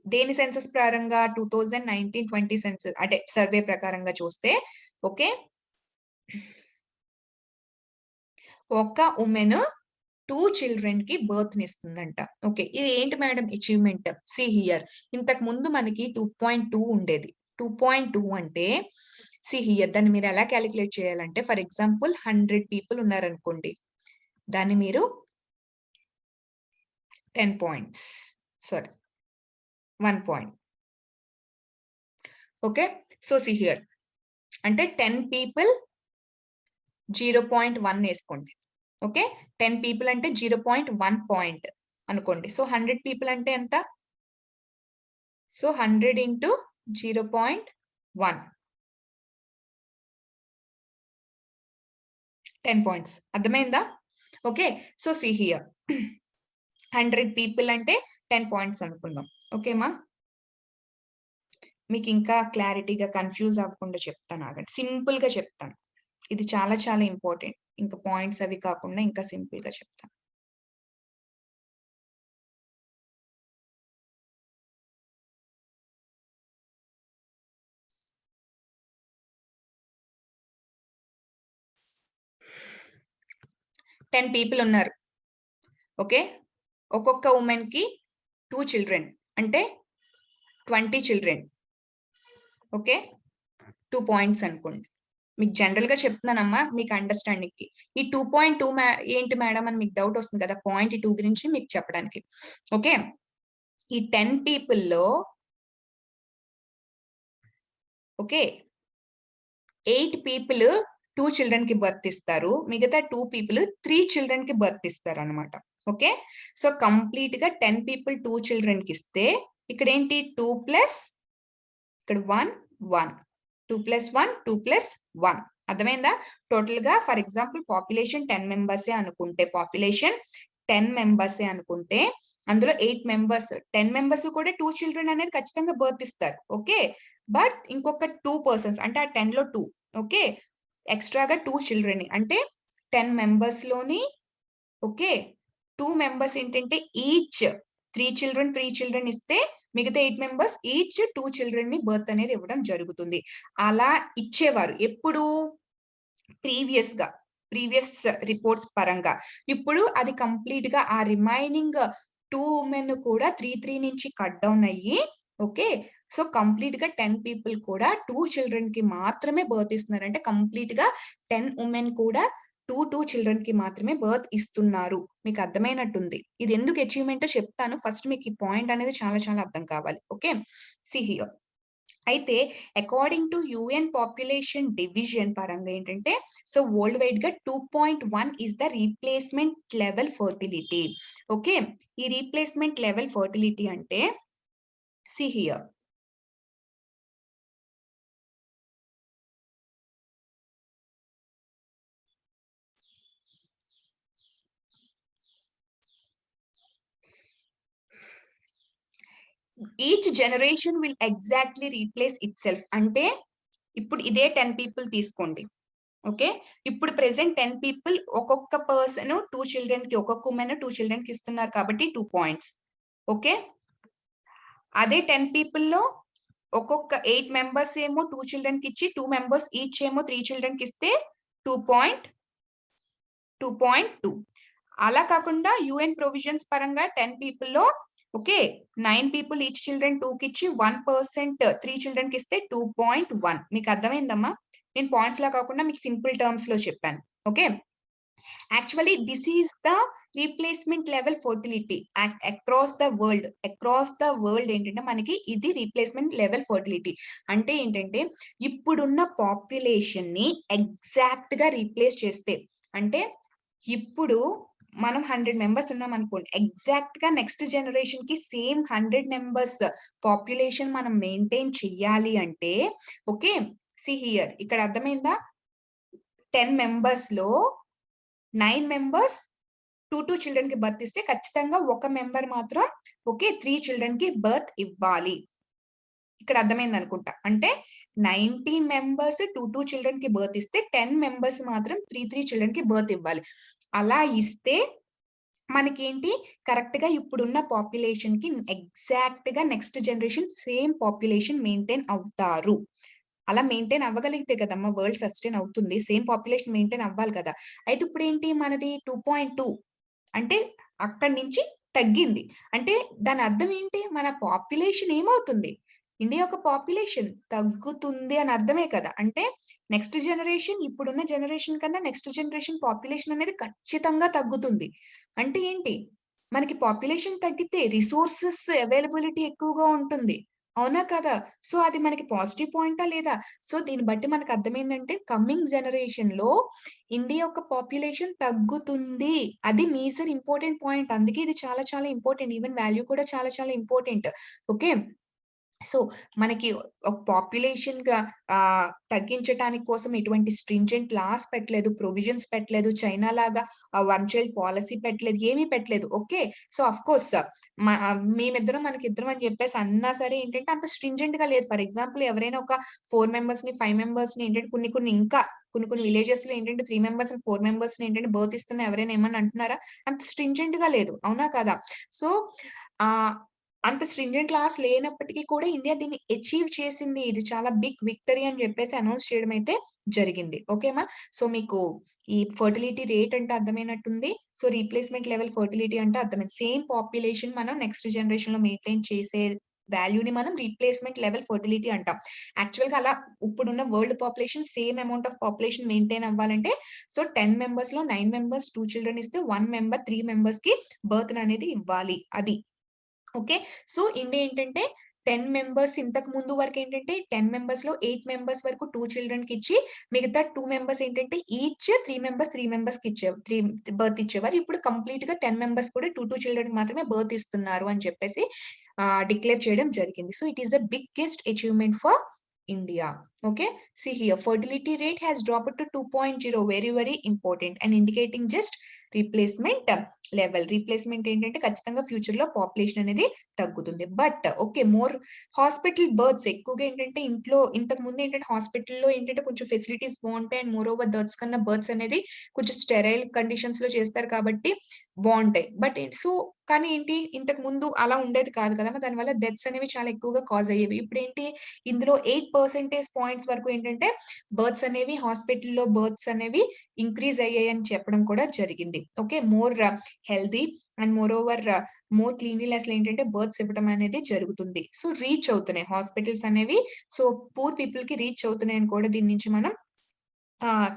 దేని సెన్సస్ ప్రకారంగా 2019-20 సెన్సస్ అంటే సర్వే ప్రకారంగా చూస్తే ఓకే ఒక ఉమెన్ 2 చిల్డ్రన్ కి బర్త్ నిస్తుందంట. ఓకే. ఇది ఏంటి మేడం అచీవ్‌మెంట్? See here. ఇంతకు ముందు మనకి 2.2 ఉండేది. 2.2 అంటే సీ హియర్ దాన్ని మీరు ఎలా కాలిక్యులేట్ చేయాలంటే ఫర్ ఎగ్జాంపుల్ 100 పీపుల్ ఉన్నారనుకోండి. దాన్ని మీరు 10 points. Sorry 1 point. Okay. So see here. అంటే 10 పీపుల్ 0.1 ఏసుకోండి. ఓకే. 10 పీపుల్ అంటే 0.1 పాయింట్ అనుకోండి. సో 100 పీపుల్ అంటే ఎంత? So 100 into 0.1 10 points. అర్థమైందా? Okay. So see here 100 people అంటే 10 పాయింట్స్ అనుకుందాం. ఓకేమా? మీకు ఇంకా క్లారిటీగా కన్‌ఫ్యూజ్ అవ్వకుండా చెప్తాను ఆగండి. సింపుల్‌గా చెప్తాను. ఇది చాలా చాలా ఇంపార్టెంట్. ఇంకా పాయింట్స్ అవి కాకుండా ఇంకా సింపుల్‌గా చెప్తాను. టెన్ పీపుల్ ఉన్నారు. ఓకే. ఒక్కొక్క ఉమెన్‌కి 2 చిల్డ్రన్ అంటే 20 చిల్డ్రన్. ఓకే. 2 పాయింట్స్ అనుకోండి. మీకు జనరల్‌గా చెప్తున్నానమ్మా మీకు అండర్‌స్టాండింగ్‌కి. ఈ 2.2 ఏంటి మేడం అని మీకు డౌట్ వస్తుంది కదా! పాయింట్ 2 గురించి మీకు చెప్పడానికి. ఓకే. ఈ 10 పీపుల్‌లో ఓకే. 8 పీపుల్ 2 చిల్డ్రన్‌కి బర్త్ ఇస్తారు. మిగతా 2 పీపుల్ 3 చిల్డ్రన్‌కి బర్త్ ఇస్తారనమాట. ఓకే. సో కంప్లీట్‌గా 10 పీపుల్ 2 చిల్డ్రన్‌కి ఇస్తే ఇక్కడేంటి 2 ప్లస్ ఇక్కడ 1, 1. 2 ప్లస్ 1, 2 ప్లస్ 1. అర్థమైందా? టోటల్‌గా ఫర్ ఎగ్జాంపుల్ పాపులేషన్ 10 మెంబర్సే అనుకుంటే పాపులేషన్ 10 మెంబర్సే అనుకుంటే అందులో 8 మెంబర్స్ 10 మెంబర్స్ కూడా 2 చిల్డ్రన్ అనేది ఖచ్చితంగా బర్త్ ఇస్తారు. ఓకే. బట్ ఇంకొక 2 పర్సన్స్ అంటే ఆ 10లో 2 ఓకే. ఎక్స్‌ట్రాగా 2 చిల్డ్రన్ అంటే 10 మెంబర్స్‌లోని ఓకే. 2 మెంబర్స్ ఏంటంటే ఈచ్ 3 చిల్డ్రన్ ఇస్తే మిగతా 8 మెంబర్స్ ఈచ్ 2 చిల్డ్రన్‌ని బర్త్ అనేది ఇవ్వడం జరుగుతుంది. అలా ఇచ్చేవారు. ఎప్పుడు? ప్రీవియస్ రిపోర్ట్స్ పరంగా. ఇప్పుడు అది కంప్లీట్‌గా ఆ రిమైనింగ్ 2 ఉమెన్ కూడా 3 నుంచి కట్ డౌన్ అయ్యి ఓకే. సో కంప్లీట్‌గా 10 పీపుల్ కూడా 2 చిల్డ్రన్‌కి మాత్రమే బర్త్ ఇస్తున్నారు. అంటే కంప్లీట్‌గా 10 ఉమెన్ కూడా 2 చిల్డ్రన్‌కి మాత్రమే బర్త్ ఇస్తున్నారు. మీకు అర్థమైనట్టుంది. ఇది ఎందుకు అచీవ్‌మెంటో చెప్తాను. ఫస్ట్ మీకు ఈ పాయింట్ అనేది చాలా చాలా అర్థం కావాలి. ఓకే. See here. అయితే according to UN population division పరంగా ఏంటంటే సో వరల్డ్ వైడ్ గా 2.1 is the replacement level fertility. Okay. ఈ రీప్లేస్మెంట్ లెవెల్ ఫర్టిలిటీ అంటే see here each generation will exactly replace itself. అంటే ఇప్పుడు ఇదే 10 పీపుల్ తీసుకోండి. ఓకే. ఇప్పుడు ప్రెజెంట్ 10 పీపుల్ ఒక్కొక్క పర్సన్ 2 చిల్డ్రన్ కి ఒక్కొక్క ఉమెన్ 2 చిల్డ్రన్ కి ఇస్తున్నారు కాబట్టి 2 పాయింట్స్. ఓకే. అదే 10 పీపుల్‌లో ఒక్కొక్క 8 మెంబర్స్ ఏమో 2 చిల్డ్రన్‌కి ఇచ్చి 2 మెంబర్స్ ఈచ్ ఏమో 3 చిల్డ్రన్‌కి ఇస్తే 2.2. అలా కాకుండా యూఎన్ ప్రొవిజన్స్ పరంగా 10 పీపుల్‌లో ఓకే. 9 పీపుల్ ఈచ్ చిల్డ్రన్ 2కి ఇచ్చి 1% 3 చిల్డ్రన్‌కి ఇస్తే 2.1. మీకు అర్థమైందమ్మా? నేను పాయింట్స్‌లా కాకుండా మీకు సింపుల్ టర్మ్స్‌లో చెప్పాను. Okay. Actually this is the replacement level fertility across the world. Across the world ఏంటంటే మనకి ఇది రీప్లేస్మెంట్ లెవెల్ ఫర్టిలిటీ. అంటే ఏంటంటే ఇప్పుడున్న పాపులేషన్ ని ఎగ్జాక్ట్ గా రీప్లేస్ చేస్తే అంటే ఇప్పుడు మనం 100 మెంబర్స్ ఉన్నాం అనుకోండి. ఎగ్జాక్ట్ గా నెక్స్ట్ జనరేషన్ కి సేమ్ 100 మెంబర్స్ పాపులేషన్ మనం మెయింటైన్ చెయ్యాలి అంటే ఓకే. సీ హియర్ ఇక్కడ అర్థమైందా? 10 మెంబర్స్ లో 9 మెంబర్స్ 2 చిల్డ్రన్ కి బర్త్ ఇస్తే ఖచ్చితంగా ఒక మెంబర్ మాత్రం ఓకే 3 చిల్డ్రన్ కి బర్త్ ఇవ్వాలి. ఇక్కడ అర్థమైంది అనుకుంటా. అంటే 19 మెంబర్స్ 2 చిల్డ్రన్ కి బర్త్ ఇస్తే 10 మెంబర్స్ మాత్రం 3 చిల్డ్రన్ కి బర్త్ ఇవ్వాలి. అలా ఇస్తే మనకేంటి కరెక్ట్ గా ఇప్పుడున్న పాపులేషన్ కి ఎగ్జాక్ట్ గా next generation same population maintain అవుతారు. అలా మెయింటైన్ అవ్వగలిగితే కదమ్మా వరల్డ్ సస్టైన్ అవుతుంది. సేమ్ పాపులేషన్ మెయింటైన్ అవ్వాలి కదా! అయితే ఇప్పుడేంటి మనది 2.2 అంటే అక్కడి నుంచి తగ్గింది. అంటే దాని అర్థం ఏంటి? మన పాపులేషన్ ఏమవుతుంది? ఇండియా యొక్క పాపులేషన్ తగ్గుతుంది అని అర్థమే కదా! అంటే నెక్స్ట్ జనరేషన్ ఇప్పుడున్న జనరేషన్ కన్నా నెక్స్ట్ జనరేషన్ పాపులేషన్ అనేది ఖచ్చితంగా తగ్గుతుంది. అంటే ఏంటి? మనకి పాపులేషన్ తగ్గితే రిసోర్సెస్ అవైలబిలిటీ ఎక్కువగా ఉంటుంది. అవునా కదా? సో, అది మనకి పాజిటివ్ పాయింటా లేదా? సో, దీన్ని బట్టి మనకు అర్థమైందంటే కమింగ్ జనరేషన్‌లో ఇండియా యొక్క పాపులేషన్ తగ్గుతుంది. అది మేజర్ ఇంపార్టెంట్ పాయింట్. అందుకే ఇది చాలా చాలా ఇంపార్టెంట్. ఈవెన్ వాల్యూ కూడా చాలా చాలా ఇంపార్టెంట్. ఓకే. సో, మనకి ఒక పాపులేషన్‌గా తగ్గించటానికి కోసం ఎటువంటి స్ట్రింజెంట్ లాస్ పెట్టలేదు. ప్రొవిజన్స్ పెట్టలేదు. చైనా లాగా వన్ చైల్డ్ పాలిసీ పెట్టలేదు. ఏమీ పెట్టలేదు. ఓకే. సో, ఆఫ్‌కోర్స్ మేమిద్దరం మనకిద్దరం అని చెప్పేసి అన్నా సరే ఏంటంటే అంత స్ట్రింజెంట్‌గా లేదు. ఫర్ ఎగ్జాంపుల్ ఎవరైనా ఒక 4 మెంబర్స్‌ని, 5 మెంబర్స్‌ని ఏంటంటే కొన్ని కొన్ని ఇంకా కొన్ని కొన్ని విలేజెస్‌లో ఏంటంటే 3 మెంబర్స్‌ని, 4 మెంబర్స్‌ని ఏంటంటే బర్త్ ఇస్తున్నా ఎవరైనా ఏమన్నా అంటున్నారా? అంత స్ట్రింజెంట్‌గా లేదు. అవునా? కాదా? సో, ఆహ్ అంత స్ట్రింజెంట్ లాస్ లేనప్పటికీ కూడా ఇండియా దీన్ని అచీవ్ చేసింది. ఇది చాలా బిగ్ విక్టరీ అని చెప్పేసి అనౌన్స్ చేయడం అయితే జరిగింది. ఓకేమా? సో, మీకు ఈ ఫెర్టిలిటీ రేట్ అంటే అర్థమైనట్టుంది. సో, రీప్లేస్‌మెంట్ లెవెల్ ఫెర్టిలిటీ అంటే అర్థమైంది. సేమ్ పాపులేషన్ మనం నెక్స్ట్ జనరేషన్‌లో మెయింటైన్ చేసే వాల్యూని మనం రీప్లేస్‌మెంట్ లెవెల్ ఫెర్టిలిటీ అంటాం. యాక్చువల్‌గా అలా ఇప్పుడున్న world population same amount of population maintain అవ్వాలంటే సో, 10 మెంబర్స్‌లో 9 మెంబర్స్ 2 చిల్డ్రన్ ఇస్తే 1 మెంబర్ 3 మెంబర్స్‌కి బర్త్‌ననేది ఇవ్వాలి. అది. ఓకే. సో, ఇండియా ఏంటంటే 10 మెంబర్స్ ఇంతకు ముందు వరకేంటంటే 10 మెంబర్స్‌లో 8 మెంబర్స్ వరకు 2 చిల్డ్రన్‌కిచ్చి మిగతా 2 మెంబర్స్ ఏంటంటే ఈచ్ 3 మెంబర్స్, 3 మెంబర్స్‌కి బర్త్ ఇచ్చేవారు. ఇప్పుడు కంప్లీట్‌గా 10 మెంబర్స్ కూడా 2 చిల్డ్రన్‌కి మాత్రమే బర్త్ ఇస్తున్నారు అని చెప్పేసి డిక్లేర్ చేయడం జరిగింది. So, it is the biggest achievement for India. Okay. See here fertility rate has dropped to 2.0 very very important and indicating just replacement level. Replacement ఏంటంటే ఖచ్చితంగా ఫ్యూచర్‌లో పాపులేషన్ అనేది తగ్గుతుంది. But okay. హాస్పిటల్ బర్త్స్ ఎక్కువగా ఏంటంటే ఇంట్లో ఇంతకుముందు ఏంటంటే హాస్పిటల్‌లో ఏంటంటే కొంచెం ఫెసిలిటీస్ బావుంటాయి. అండ్ మోర్ ఓవర్ బర్త్స్ కన్నా బర్త్స్ అనేది కొంచెం స్టెరైల్ కండిషన్స్‌లో చేస్తారు కాబట్టి బావుంటాయి. బట్ సో, కానీ ఏంటి ఇంతకు ముందు అలా ఉండేది కాదు కదా! దానివల్ల డెత్స్ అనేవి చాలా ఎక్కువగా కాజ్ అయ్యేవి. ఇప్పుడేంటి ఇందులో 8% పాయింట్స్ వరకు ఏంటంటే బర్త్స్ అనేవి హాస్పిటల్‌లో బర్త్స్ అనేవి ఇంక్రీజ్ అయ్యాయని చెప్పడం కూడా జరిగింది. Okay. More healthy and more over more క్లీన్లీనెస్‌లో ఏంటంటే బర్త్స్ ఇవ్వడం అనేది జరుగుతుంది. సో, రీచ్ అవుతున్నాయి హాస్పిటల్స్ అనేవి. సో, పూర్ పీపుల్‌కి రీచ్ అవుతున్నాయని కూడా దీని నుంచి మనం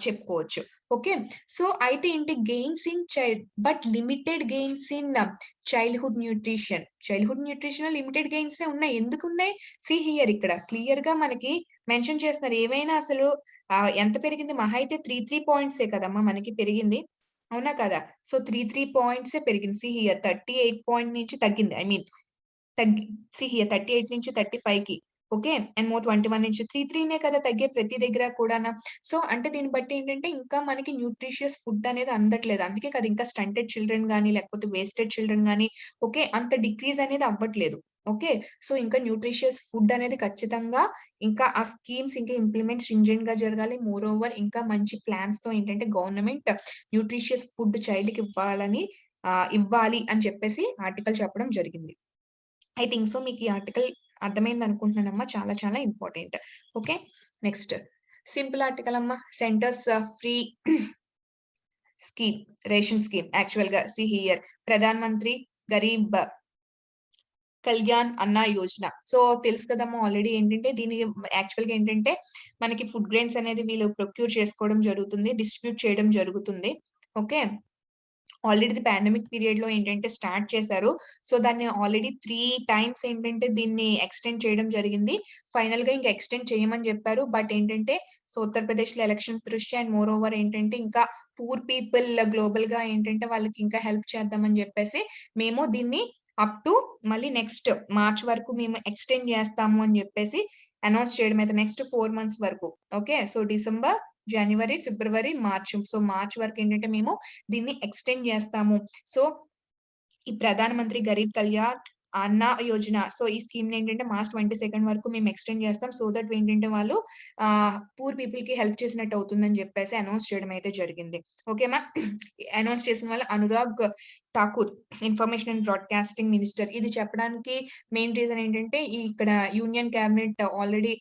చెప్పుకోవచ్చు. ఓకే. సో, అయితే ఏంటి gains in but limited gains in childhood nutrition. Childhood న్యూట్రిషన్‌లో లిమిటెడ్ గెయిన్సే ఉన్నాయి. ఎందుకున్నాయి? సీ హియర్ ఇక్కడ క్లియర్‌గా మనకి మెన్షన్ చేస్తున్నారు. ఏవైనా అసలు ఎంత పెరిగింది? మహా అయితే 3 పాయింట్సే కదమ్మా మనకి పెరిగింది. అవునా కదా? సో, 3 పాయింట్సే పెరిగింది. సీ హియర్ 38 పాయింట్ నుంచి తగ్గింది. ఐ మీన్ తగ్గి సీ హియర్ 38 నుంచి 35కి ఓకే. అండ్ మోర్ 21 నుంచి 3నే కదా తగ్గే ప్రతి దగ్గర కూడాన. సో, అంటే దీన్ని బట్టి ఏంటంటే ఇంకా మనకి న్యూట్రిషియస్ ఫుడ్ అనేది అందట్లేదు. అందుకే కదా ఇంకా స్టంటెడ్ చిల్డ్రన్ గాని, లేకపోతే వేస్టెడ్ చిల్డ్రన్ గాని ఓకే. అంత డిక్రీజ్ అనేది అవ్వట్లేదు. ఓకే. సో, ఇంకా న్యూట్రిషియస్ ఫుడ్ అనేది ఖచ్చితంగా ఇంకా ఆ స్కీమ్స్ ఇంకా ఇంప్లిమెంట్ స్ట్రింజెంట్‌గా జరగాలి. మోర్ ఓవర్ ఇంకా మంచి ప్లాన్స్‌తో ఏంటంటే గవర్నమెంట్ న్యూట్రిషియస్ ఫుడ్ చైల్డ్‌కి ఇవ్వాలి అని చెప్పేసి ఆర్టికల్ చెప్పడం జరిగింది. ఐ థింక్ సో మీకు ఈ ఆర్టికల్ అర్థమైందనుకుంటున్నానమ్మా. చాలా చాలా important. Okay. Next simple article అమ్మా. Centres free scheme, ration scheme యాక్చువల్‌గా సీ హియర్ ప్రధాన్ మంత్రి గరీబ్ కళ్యాణ్ అన్న యోజన. సో, తెలుసు కదమ్మా ఆల్రెడీ ఏంటంటే దీని యాక్చువల్‌గా ఏంటంటే మనకి ఫుడ్ గ్రెయిన్స్ అనేది వీళ్ళు ప్రొక్యూర్ చేసుకోవడం జరుగుతుంది. డిస్ట్రిబ్యూట్ చేయడం జరుగుతుంది. ఓకే. ఆల్రెడీ ఇది పాండమిక్ పీరియడ్‌లో ఏంటంటే స్టార్ట్ చేశారు. సో, దాన్ని ఆల్రెడీ 3 టైమ్స్ ఏంటంటే దీన్ని ఎక్స్‌టెండ్ చేయడం జరిగింది. ఫైనల్‌గా ఇంక ఎక్స్‌టెండ్ చేయమని జెప్పారు. బట్ ఏంటంటే సో, ఉత్తరప్రదేశ్‌లో ఎలక్షన్స్ దృష్ట్యా అండ్ మోర్ ఓవర్ ఏంటంటే ఇంకా పూర్ పీపుల్ గ్లోబల్‌గా ఏంటంటే వాళ్ళకి ఇంకా హెల్ప్ చేద్దామని జెప్పేసి మేము దీన్ని అప్ టు మళ్ళీ నెక్స్ట్ మార్చ్ వరకు మేము ఎక్స్‌టెండ్ జేస్తాము అని జెప్పేసి అనౌన్స్ చేయడం అయితే నెక్స్ట్ 4 మంత్స్ వరకు. ఓకే. సో, డిసెంబర్, జనవరి, ఫిబ్రవరి, మార్చ్. సో, మార్చ్ వరకేంటంటే మేము దీన్ని ఎక్స్‌టెండ్ జేస్తాము. సో, ఈ ప్రధాన మంత్రి గరీబ్ కళ్యాణ్ అన్న యోజన. సో, ఈ స్కీమ్‌నేంటంటే మార్చ్ 22 వరకు మేము ఎక్స్‌టెండ్ జేస్తాం. సో దట్ ఏంటంటే వాళ్ళు పూర్ పీపుల్‌కి హెల్ప్ చేసినట్టు అవుతుందని జెప్పేసి అనౌన్స్ చేయడం అయితే జరిగింది. ఓకేమా. అనౌన్స్ చేసిన వాళ్ళు Anurag Thakur information and broadcasting minister. ఇది చెప్పడానికి మెయిన్ రీజన్ ఏంటంటే ఇక్కడ యూనియన్ క్యాబినెట్ ఆల్రెడీ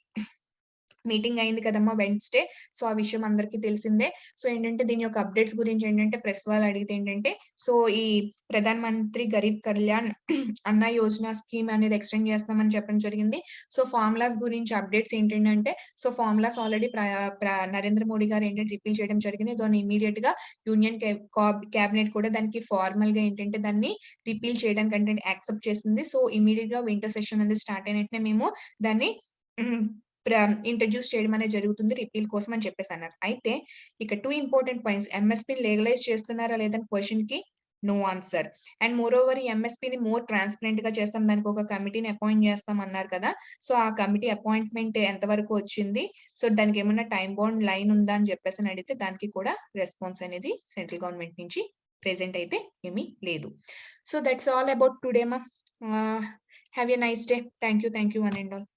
మీటింగ్ అయింది కదమ్మా వెడ్నెస్‌డే. సో, ఆ విషయం అందరికీ తెలిసిందే. సో, ఏంటంటే దీని యొక్క అప్డేట్స్ గురించి ఏంటంటే ప్రెస్ వాళ్ళు అడిగితే ఏంటంటే, సో, ఈ ప్రధాన్ మంత్రి గరీబ్ కళ్యాణ్ అన్న యోజన స్కీమ్ అనేది ఎక్స్‌టెండ్ చేస్తున్నామని చెప్పడం జరిగింది. సో, ఫార్ములాస్ గురించి అప్డేట్స్ ఏంటంటే, సో, ఫార్ములాస్ ఆల్రెడీ ప్ర ప్ర నరేంద్ర మోడీ గారు ఏంటంటే రిపీల్ చేయడం జరిగింది. దాన్ని ఇమ్మీడియేట్‌గా యూనియన్ క్యాబినెట్ కూడా దానికి ఫార్మల్‌గా ఏంటంటే దాన్ని రిపీల్ చేయడానికి అంటే యాక్సెప్ట్ చేసింది. సో, ఇమ్మీడియేట్‌గా వింటర్ సెషన్ అనేది స్టార్ట్ అయిన వెంటనే మేము దాన్ని హ్మ్. ఇంట్రొడ్యూస్ చేయడం అనేది జరుగుతుంది రిపీల్ కోసం అని చెప్పేసన్నారు. అయితే ఇక 2 ఇంపార్టెంట్ పాయింట్స్ ఎంఎస్‌పీని లీగలైజ్ చేస్తున్నారా లేదని క్వెషన్‌కి నో ఆన్సర్. అండ్ మోరోవర్ ఈ ఎంఎస్‌పీని మోర్ ట్రాన్స్‌పరెంట్‌గా చేస్తాం. దానికి ఒక కమిటీని అపాయింట్ చేస్తాం అన్నారు కదా! సో, ఆ కమిటీ అపాయింట్‌మెంట్ ఎంతవరకు వచ్చింది? సో, దానికేమన్నా టైమ్ బౌండ్ లైన్ ఉందా అని చెప్పేసని అడిగితే దానికి కూడా రెస్పాన్స్ అనేది సెంట్రల్ గవర్నమెంట్ నుంచి ప్రెజెంట్ అయితే ఏమీ లేదు. So, that's all about today మా. Have a nice day. Thank you one and all.